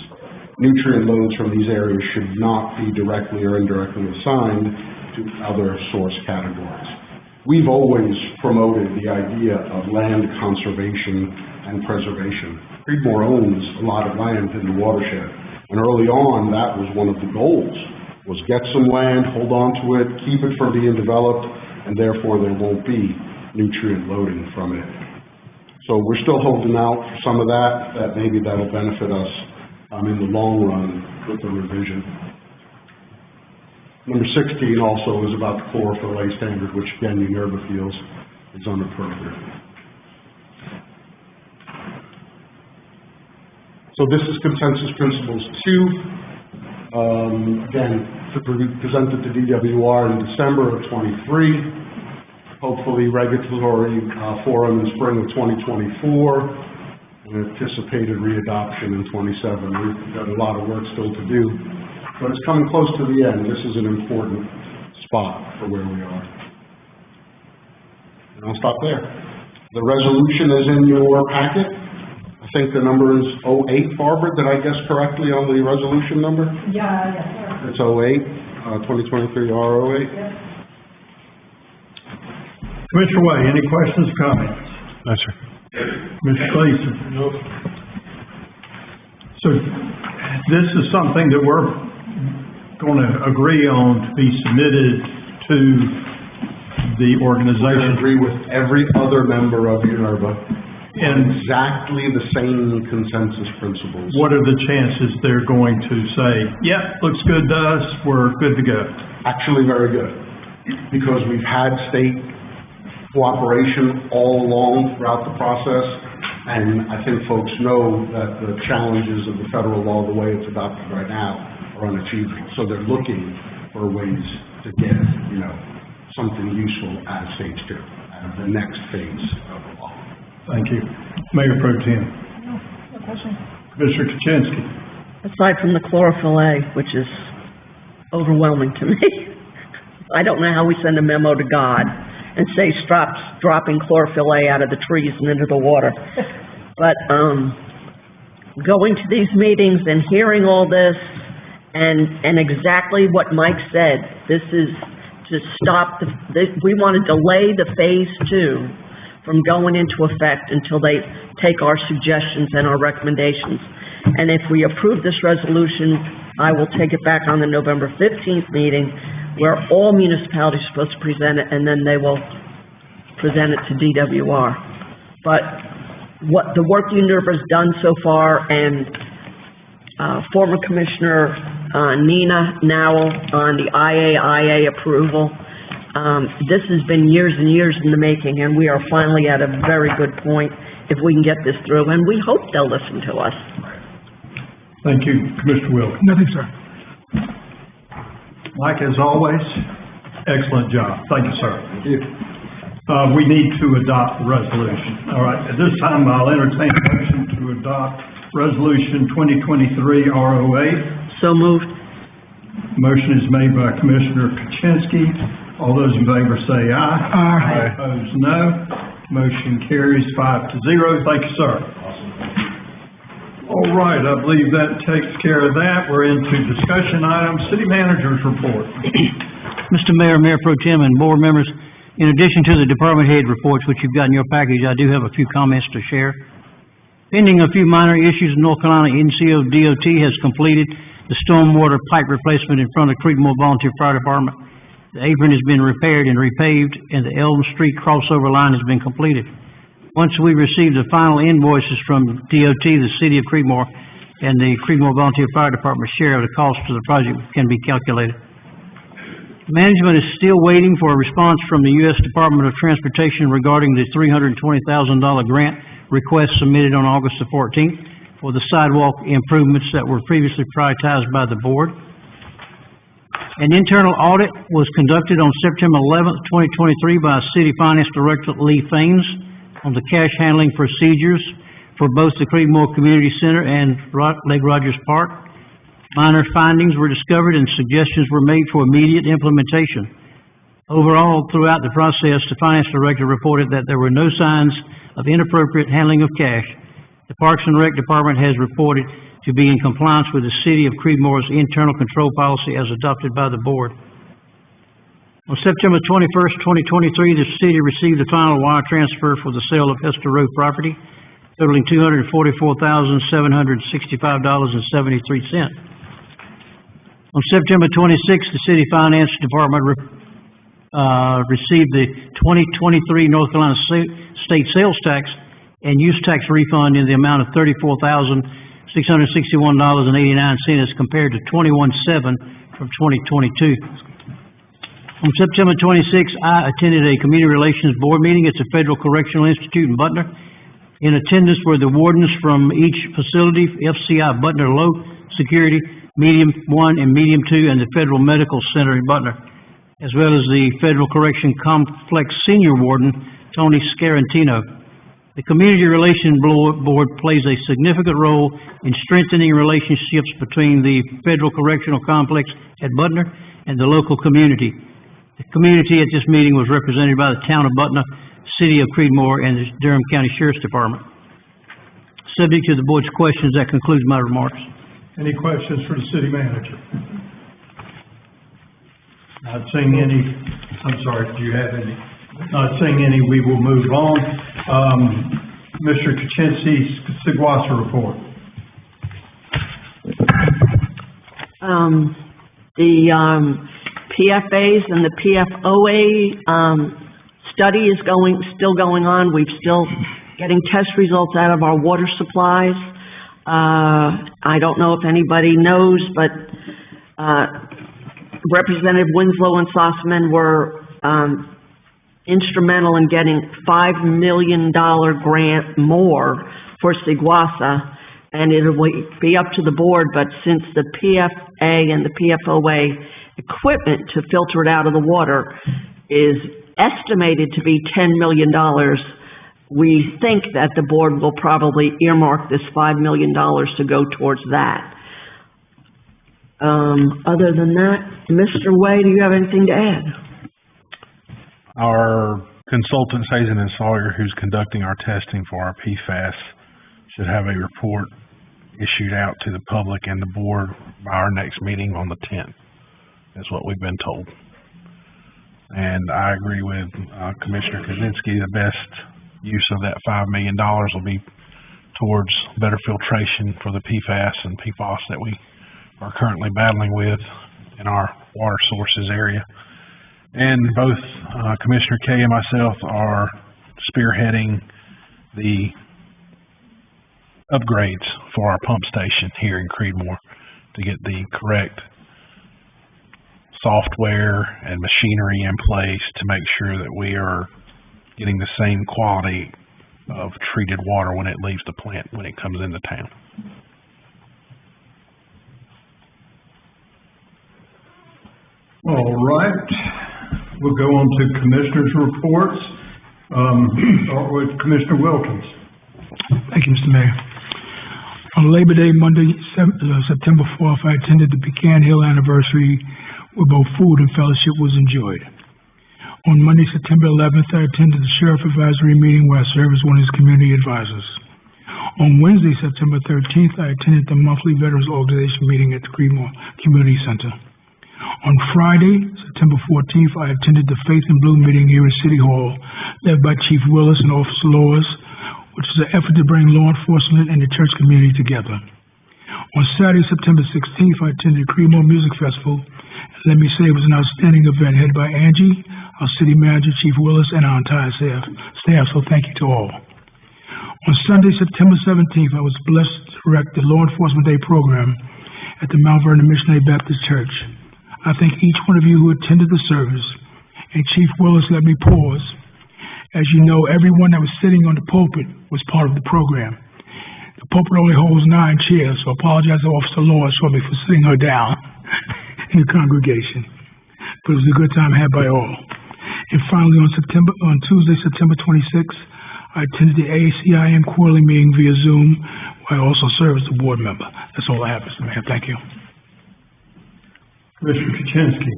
Nutrient loads from these areas should not be directly or indirectly assigned to other source categories. We've always promoted the idea of land conservation and preservation. CREEDMOOR owns a lot of land in the watershed, and early on, that was one of the goals, was get some land, hold on to it, keep it from being developed, and therefore there won't be nutrient loading from it. So we're still holding out for some of that maybe that'll benefit us in the long run with the revision. Number 16 also is about the chlorophyll A standard, which again, UNERBA feels is inappropriate. So this is consensus principles 2. Again, presented to DWR in December of 23. Hopefully regulatory forum in spring of 2024, and anticipated readoption in 27. We've got a lot of work still to do, but it's coming close to the end. This is an important spot for where we are. And I'll stop there. The resolution is in your packet. I think the number is 08, Barbara. Did I guess correctly on the resolution number? Yeah, yes, sir. It's 08, 2023 R08. Yes. Commissioner Way, any questions or comments? No, sir. Mr. Gleason? No. So this is something that we're going to agree on to be submitted to the organization. I agree with every other member of UNERBA. And exactly the same consensus principles. What are the chances they're going to say, yep, looks good to us, we're good to go? Actually, very good. Because we've had state cooperation all along throughout the process, and I think folks know that the challenges of the federal law, the way it's adopted right now, are unachievable. So they're looking for ways to get, something useful as stage 2, as the next phase of the law. Thank you. Mayor Pro Tem. No question. Commissioner Kuczynski. Aside from the chlorophyll A, which is overwhelming to me, I don't know how we send a memo to God and say stop dropping chlorophyll A out of the trees and into the water. But going to these meetings and hearing all this and exactly what Mike said, this is to stop we want to delay the phase 2 from going into effect until they take our suggestions and our recommendations. And if we approve this resolution, I will take it back on the November 15th meeting, where all municipalities are supposed to present it, and then they will present it to DWR. But what the work UNERBA has done so far, and former Commissioner Nina Nowell on the IAIA approval, this has been years and years in the making, and we are finally at a very good point if we can get this through, and we hope they'll listen to us. Thank you, Commissioner Wilk. Nothing, sir. Mike, as always, excellent job. Thank you, sir. Thank you. We need to adopt the resolution. All right, at this time, I'll entertain a motion to adopt Resolution 2023 R08. So moved. Motion is made by Commissioner Kuczynski. All those in favor say aye. Aye. Opposed, no. Motion carries 5-0. Thank you, sir. All right, I believe that takes care of that. We're into discussion items. City Manager's report. Mr. Mayor, Mayor Pro Tem, and board members, in addition to the department head reports, which you've got in your package, I do have a few comments to share. Pending a few minor issues, North Carolina NCO DOT has completed the stormwater pipe replacement in front of CREEDMOOR Volunteer Fire Department. The apron has been repaired and repaved, and the Elm Street crossover line has been completed. Once we receive the final invoices from DOT, the City of CREEDMOOR, and the CREEDMOOR Volunteer Fire Department share of the cost of the project can be calculated. Management is still waiting for a response from the U.S. Department of Transportation regarding the $320,000 grant request submitted on August the 14th for the sidewalk improvements that were previously prioritized by the board. An internal audit was conducted on September 11th, 2023 by City Finance Director Lee Faines on the cash handling procedures for both the CREEDMOOR Community Center and Lake Rogers Park. Minor findings were discovered and suggestions were made for immediate implementation. Overall, throughout the process, the Finance Director reported that there were no signs of inappropriate handling of cash. The Parks and Rec Department has reported to be in compliance with the City of Creedmoor's internal control policy as adopted by the board. On September 21st, 2023, the city received a final wire transfer for the sale of Hester Road property, totaling $244,765.73. On September 26th, the City Finance Department received the 2023 North Carolina State Sales Tax and Use Tax refund in the amount of $34,661.89 as compared to $21,700 from 2022. On September 26th, I attended a Community Relations Board meeting at the Federal Correctional Institute in Butner. In attendance were the wardens from each facility, FCI Butner Low Security, Medium 1 and Medium 2, and the Federal Medical Center in Butner, as well as the Federal Correction Complex Senior Warden, Tony Scarantino. The Community Relations Board plays a significant role in strengthening relationships between the Federal Correctional Complex at Butner and the local community. The community at this meeting was represented by the Town of Butner, City of Creedmoor, and the Durham County Sheriff's Department. Subject to the board's questions, that concludes my remarks. Any questions for the city manager? Not seeing any, I'm sorry, do you have any? Not seeing any, we will move on. Mr. Kaczynski's Seguasa report. The PFAs and the PFOA study is still going on. We're still getting test results out of our water supplies. I don't know if anybody knows, but Representative Winslow and Sossaman were instrumental in getting $5 million grant more for Seguasa, and it'll be up to the board, but since the PFA and the PFOA equipment to filter it out of the water is estimated to be $10 million, we think that the board will probably earmark this $5 million to go towards that. Other than that, Mr. Way, do you have anything to add? Our consultant, Hazen and Sawyer, who's conducting our testing for our PFAS, should have a report issued out to the public and the board by our next meeting on the 10th, is what we've been told. And I agree with Commissioner Kaczynski, the best use of that $5 million will be towards better filtration for the PFAS and PFOS that we are currently battling with in our water sources area. And both Commissioner Kay and myself are spearheading the upgrades for our pump station here in Creedmoor to get the correct software and machinery in place to make sure that we are getting the same quality of treated water when it leaves the plant when it comes into town. All right, we'll go on to commissioners' reports. Start with Commissioner Wilkins. Thank you, Mr. Mayor. On Labor Day, Monday, September 4th, I attended the Pecan Hill anniversary where both food and fellowship was enjoyed. On Monday, September 11th, I attended the Sheriff Advisory meeting where I serve as one of his community advisors. On Wednesday, September 13th, I attended the monthly Veterans Organization meeting at the Creedmoor Community Center. On Friday, September 14th, I attended the Faith in Blue meeting here at City Hall, led by Chief Willis and Officer Laws, which is an effort to bring law enforcement and the church community together. On Saturday, September 16th, I attended the Creedmoor Music Festival. And let me say it was an outstanding event headed by Angie, our city manager, Chief Willis, and our entire staff, so thank you to all. On Sunday, September 17th, I was blessed to direct the Law Enforcement Day program at the Mount Vernon Missionary Baptist Church. I thank each one of you who attended the service, and Chief Willis, let me pause. As you know, everyone that was sitting on the pulpit was part of the program. The pulpit only holds 9 chairs, so I apologize to Officer Lawrence for me for sitting her down in the congregation. But it was a good time had by all. And finally, on Tuesday, September 26th, I attended the AACIM quarterly meeting via Zoom, where I also serve as a board member. That's all I have, Mr. Mayor. Thank you. Commissioner Kuczynski.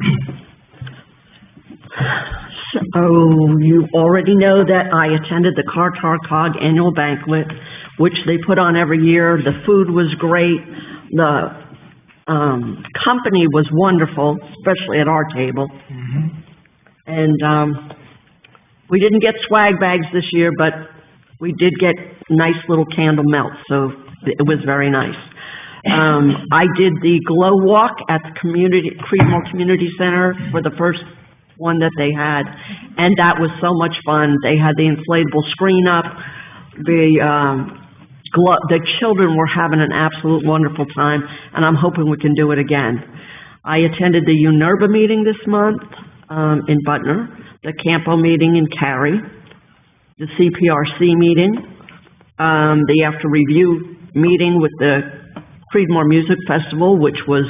So, you already know that I attended the Cartar Cog annual banquet, which they put on every year. The food was great. The company was wonderful, especially at our table. And we didn't get swag bags this year, but we did get nice little candle melts, so it was very nice. I did the glow walk at the CREEDMOOR Community Center for the first one that they had, and that was so much fun. They had the inflatable screen up. The children were having an absolute wonderful time, and I'm hoping we can do it again. I attended the UNERBA meeting this month in Butner, the Campo meeting in Cary, the CPRC meeting, the after review meeting with the CREEDMOOR Music Festival, which was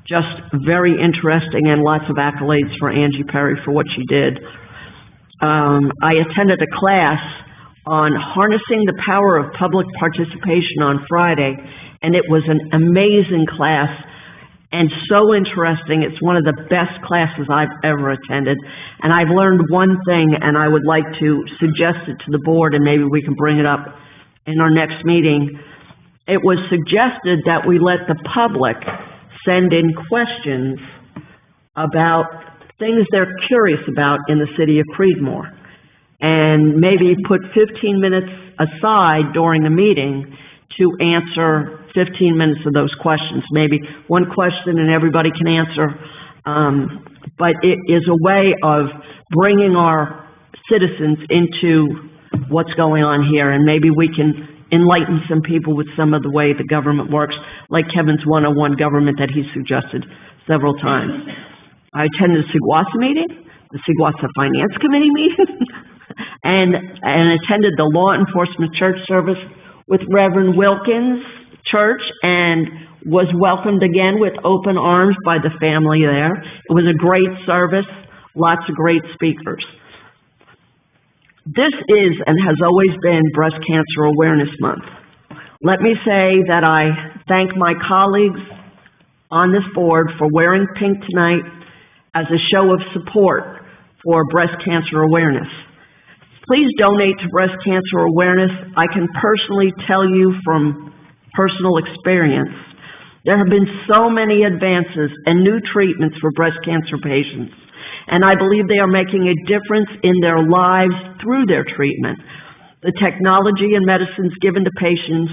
just very interesting, and lots of accolades for Angie Perry for what she did. I attended a class on harnessing the power of public participation on Friday, and it was an amazing class and so interesting. It's one of the best classes I've ever attended, and I've learned one thing, and I would like to suggest it to the board, and maybe we can bring it up in our next meeting. It was suggested that we let the public send in questions about things they're curious about in the city of Creedmoor, and maybe put 15 minutes aside during the meeting to answer 15 minutes of those questions. Maybe one question and everybody can answer, but it is a way of bringing our citizens into what's going on here, and maybe we can enlighten some people with some of the way the government works, like Kevin's 101 government that he suggested several times. I attended the Seguasa meeting, the Seguasa Finance Committee meeting, and attended the Law Enforcement Church service with Reverend Wilkins Church, and was welcomed again with open arms by the family there. It was a great service, lots of great speakers. This is and has always been Breast Cancer Awareness Month. Let me say that I thank my colleagues on this board for wearing pink tonight as a show of support for breast cancer awareness. Please donate to breast cancer awareness. I can personally tell you from personal experience, there have been so many advances and new treatments for breast cancer patients, and I believe they are making a difference in their lives through their treatment. The technology and medicines given to patients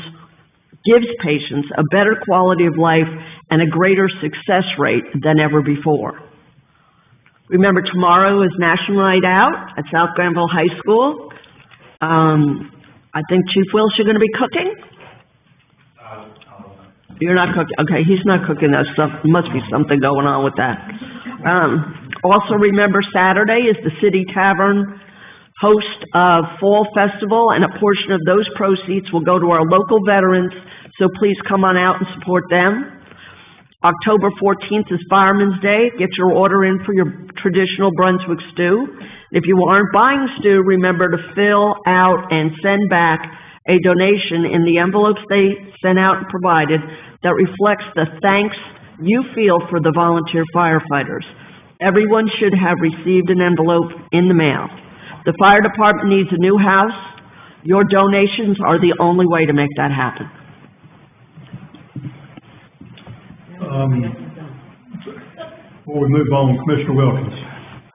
gives patients a better quality of life and a greater success rate than ever before. Remember, tomorrow is National Night Out at South Granville High School. I think Chief Wills, you're going to be cooking? You're not cooking? Okay, he's not cooking. That stuff. Must be something going on with that. Also remember, Saturday is the City Tavern host of Fall Festival, and a portion of those proceeds will go to our local veterans, so please come on out and support them. October 14th is Fireman's Day. Get your order in for your traditional Brunswick stew. If you aren't buying stew, remember to fill out and send back a donation in the envelopes they sent out and provided that reflects the thanks you feel for the volunteer firefighters. Everyone should have received an envelope in the mail. The fire department needs a new house. Your donations are the only way to make that happen. Before we move on, Commissioner Wilkins.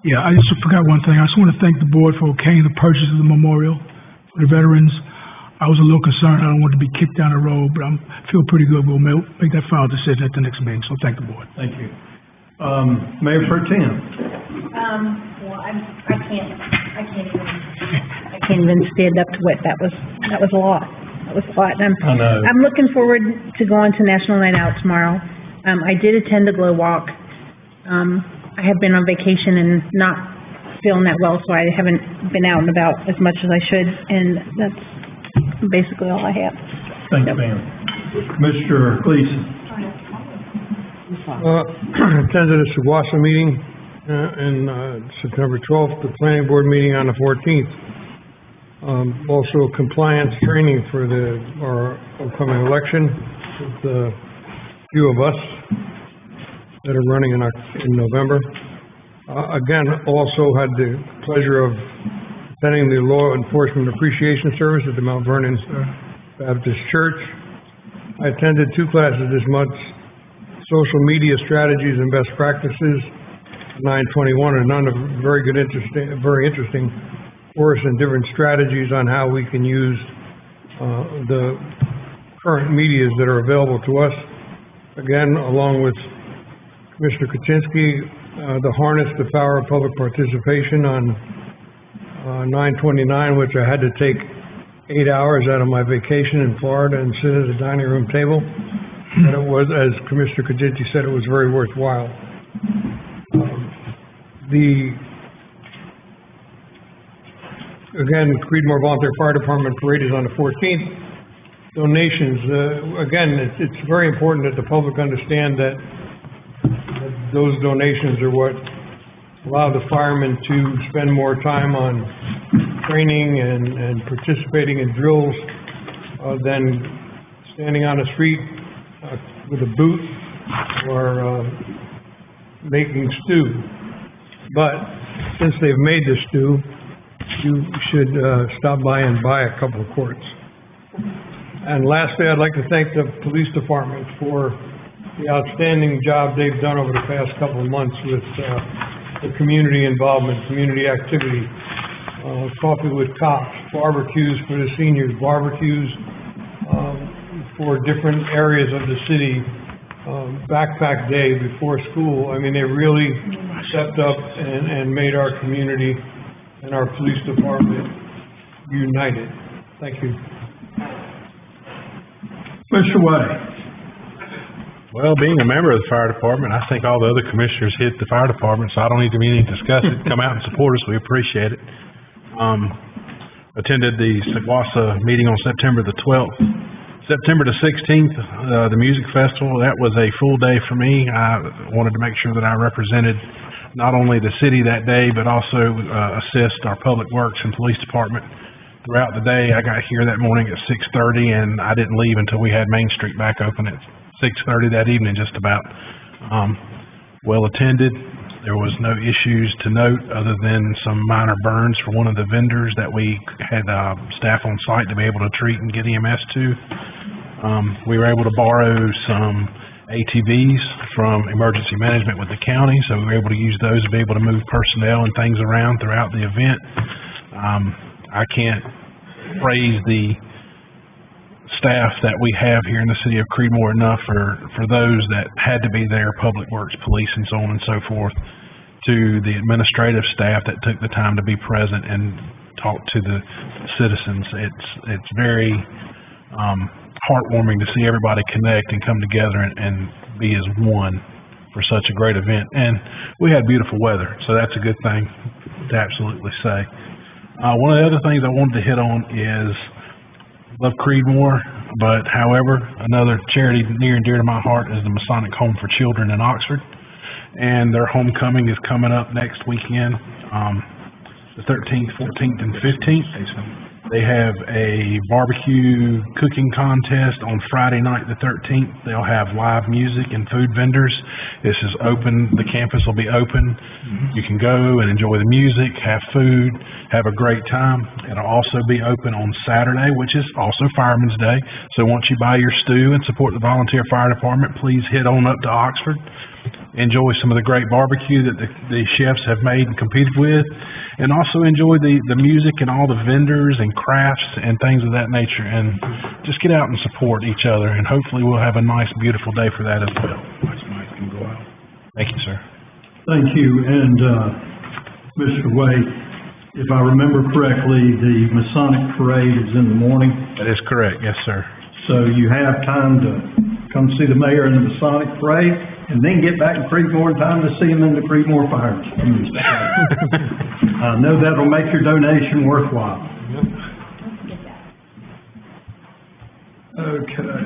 Yeah, I just forgot one thing. I just want to thank the board for okaying the purchase of the memorial for the veterans. I was a little concerned. I don't want to be kicked down the road, but I feel pretty good. We'll make that final decision at the next meeting, so thank the board. Thank you. Mayor Pro Tem. Well, I can't even stand up to it. That was a lot. That was a lot. And I know. I'm looking forward to going to National Night Out tomorrow. I did attend the Glow Walk, I have been on vacation and not feeling that well, so I haven't been out and about as much as I should, and that's basically all I have. Thank you, ma'am. Mr. Gleason? Attended a SAWASA meeting, September 12th, the planning board meeting on the 14th. Also compliance training for our upcoming election with a few of us that are running in November. Again, also had the pleasure of attending the Law Enforcement Appreciation Service at the Mount Vernon Baptist Church. I attended 2 classes this month, Social Media Strategies and Best Practices, 921, and none of very interesting course and different strategies on how we can use the current medias that are available to us. Again, along with Commissioner Kuczynski, the Harness the Power of Public Participation on 929, which I had to take 8 hours out of my vacation in Florida and sit at a dining room table. And it was, as Commissioner Kuczynski said, it was very worthwhile. Again, Creedmoor Volunteer Fire Department Parade is on the 14th. Donations, again, it's very important that the public understand that those donations are what allow the firemen to spend more time on training and participating in drills than standing on the street with a boot or making stew. But since they've made the stew, you should stop by and buy a couple of quarts. And lastly, I'd like to thank the police department for the outstanding job they've done over the past couple of months with the community involvement, community activity, coffee with cops, barbecues for the seniors, barbecues for different areas of the city, backpack day before school. I mean, they really stepped up and made our community and our police department united. Thank you. Mr. White? Well, being a member of the fire department, I think all the other commissioners hit the fire department, so I don't need to discuss it. Come out and support us. We appreciate it. Attended the SAWASA meeting on September the 12th. September the 16th, the music festival, that was a full day for me. I wanted to make sure that I represented not only the city that day, but also assist our public works and police department throughout the day. I got here that morning at 6:30, and I didn't leave until we had Main Street back open at 6:30 that evening, just about. Well attended. There was no issues to note other than some minor burns for one of the vendors that we had staff on site to be able to treat and get EMS to. We were able to borrow some ATVs from emergency management with the county, so we were able to use those to be able to move personnel and things around throughout the event. I can't praise the staff that we have here in the city of Creedmoor enough for those that had to be there, public works, police, and so on and so forth, to the administrative staff that took the time to be present and talk to the citizens. It's very heartwarming to see everybody connect and come together and be as one for such a great event. And we had beautiful weather, so that's a good thing to absolutely say. One of the other things I wanted to hit on is love Creedmoor, but however, another charity near and dear to my heart is the Masonic Home for Children in Oxford, and their homecoming is coming up next weekend, the 13th, 14th, and 15th. They have a barbecue cooking contest on Friday night the 13th. They'll have live music and food vendors. This is open. The campus will be open. You can go and enjoy the music, have food, have a great time. It'll also be open on Saturday, which is also Fireman's Day. So once you buy your stew and support the volunteer fire department, please head on up to Oxford. Enjoy some of the great barbecue that the chefs have made and competed with, and also enjoy the music and all the vendors and crafts and things of that nature, and just get out and support each other, and hopefully we'll have a nice, beautiful day for that as well. Thank you, sir. Thank you. And Mr. Wade, if I remember correctly, the Masonic Parade is in the morning? That is correct, yes, sir. So you have time to come see the mayor in the Masonic Parade, and then get back to Creedmoor in time to see them in the Creedmoor Fire. I know that'll make your donation worthwhile. Okay.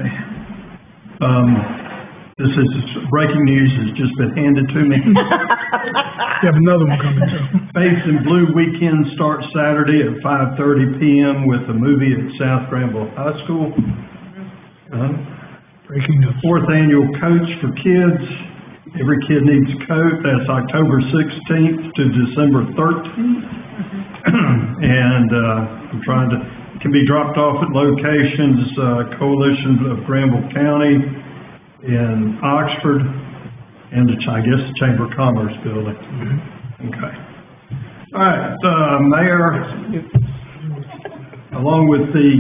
This is breaking news has just been handed to me. You have another one coming too. Faith and Blue Weekend starts Saturday at 5:30 p.m. with a movie at South Granville High School. Breaking news. 4th annual Coats for Kids. Every kid needs a coat. That's October 16th to December 13th. And I'm trying to, it can be dropped off at locations, Coalition of Granville County in Oxford, and I guess the Chamber of Commerce building. Okay. All right, Mayor, along with the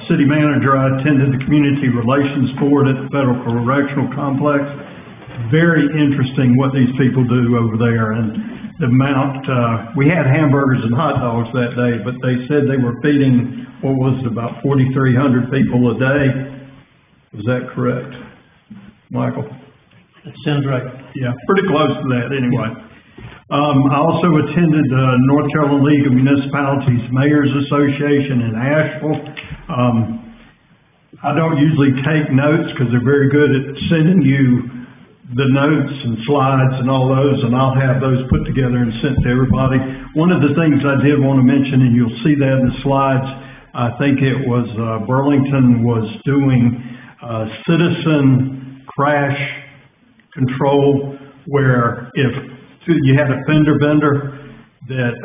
city manager, I attended the Community Relations Board at the Federal Correctional Complex. Very interesting what these people do over there, and the amount, we had hamburgers and hot dogs that day, but they said they were feeding, what was it, about 4,300 people a day. Is that correct, Michael? That sounds right. Yeah, pretty close to that anyway. I also attended the North Carolina League of Municipalities Mayors Association in Asheville. I don't usually take notes because they're very good at sending you the notes and slides and all those, and I'll have those put together and sent to everybody. One of the things I did want to mention, and you'll see that in the slides, I think it was Burlington was doing citizen crash control, where if you had a fender bender, that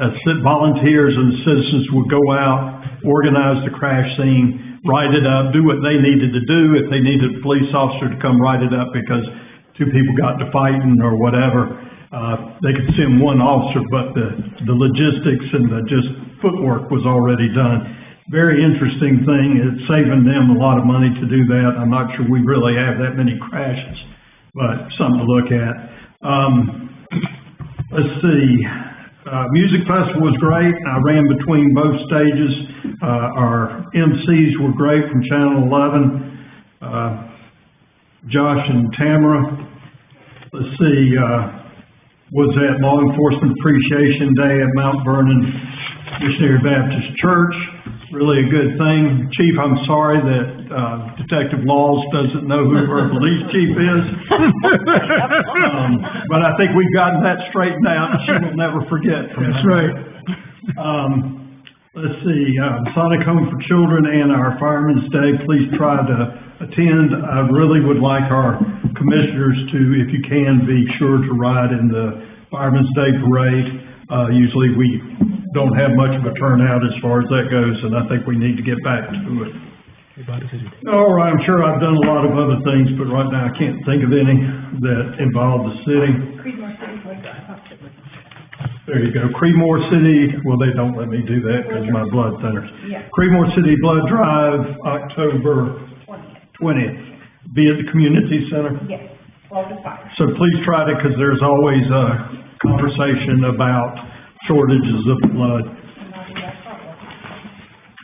volunteers and citizens would go out, organize the crash scene, write it up, do what they needed to do. If they needed a police officer to come write it up because two people got to fighting or whatever, they could send one officer, but the logistics and the just footwork was already done. Very interesting thing. It's saving them a lot of money to do that. I'm not sure we really have that many crashes, but something to look at. Let's see. Music festival was great. I ran between both stages. Our MCs were great from Channel 11. Josh and Tamara. Let's see. Was at Law Enforcement Appreciation Day at Mount Vernon Missionary Baptist Church. Really a good thing. Chief, I'm sorry that Detective Laws doesn't know who our police chief is. But I think we've gotten that straightened out, and she will never forget. That's right. Let's see, Sonic Home for Children and our Fireman's Day, please try to attend. I really would like our commissioners to, if you can, be sure to ride in the Fireman's Day Parade. Usually we don't have much of a turnout as far as that goes, and I think we need to get back to it. All right, I'm sure I've done a lot of other things, but right now I can't think of any that involve the city. There you go. Creedmoor City, well, they don't let me do that because of my blood thinners. Creedmoor City Blood Drive, October 20th. Be at the community center? Yes, 12 to 5. So please try to, because there's always a conversation about shortages of blood.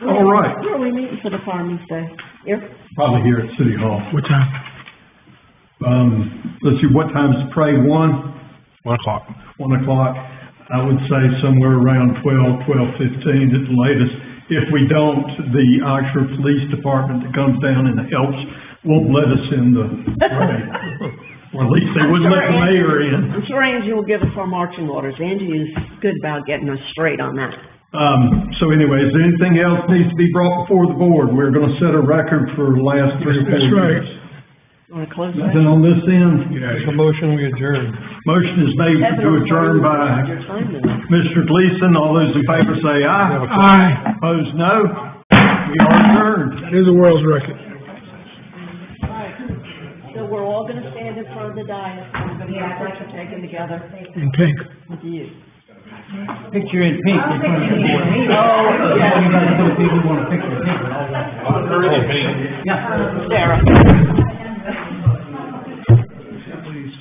All right. Where are we meeting for the Fireman's Day? Here? Probably here at City Hall. What time? Let's see, what time is the parade? 1? 1 o'clock. 1 o'clock. I would say somewhere around 12:15 at the latest. If we don't, the Oxford Police Department that comes down and helps won't let us in the parade. Or at least they wouldn't let the mayor in. I'm sure Angie will give us our marching orders. Angie is good about getting us straight on that. So anyway, is there anything else needs to be brought before the board? We're gonna set a record for the last 3 or 4 That's right. years. Want to close that? Nothing on this end? Make a motion, we adjourn. Motion is made to adjourn by Mr. Gleason. All those in favor say aye. Aye. Opposed, no. We are adjourned. Here's a world's record. So we're all going to stand in front of the dais, and we're going to get a picture taken together In pink. with you. Picture in pink in front of the board. Oh, yeah. You guys know people want a picture in pink, but all that. Yeah, Sarah. Please.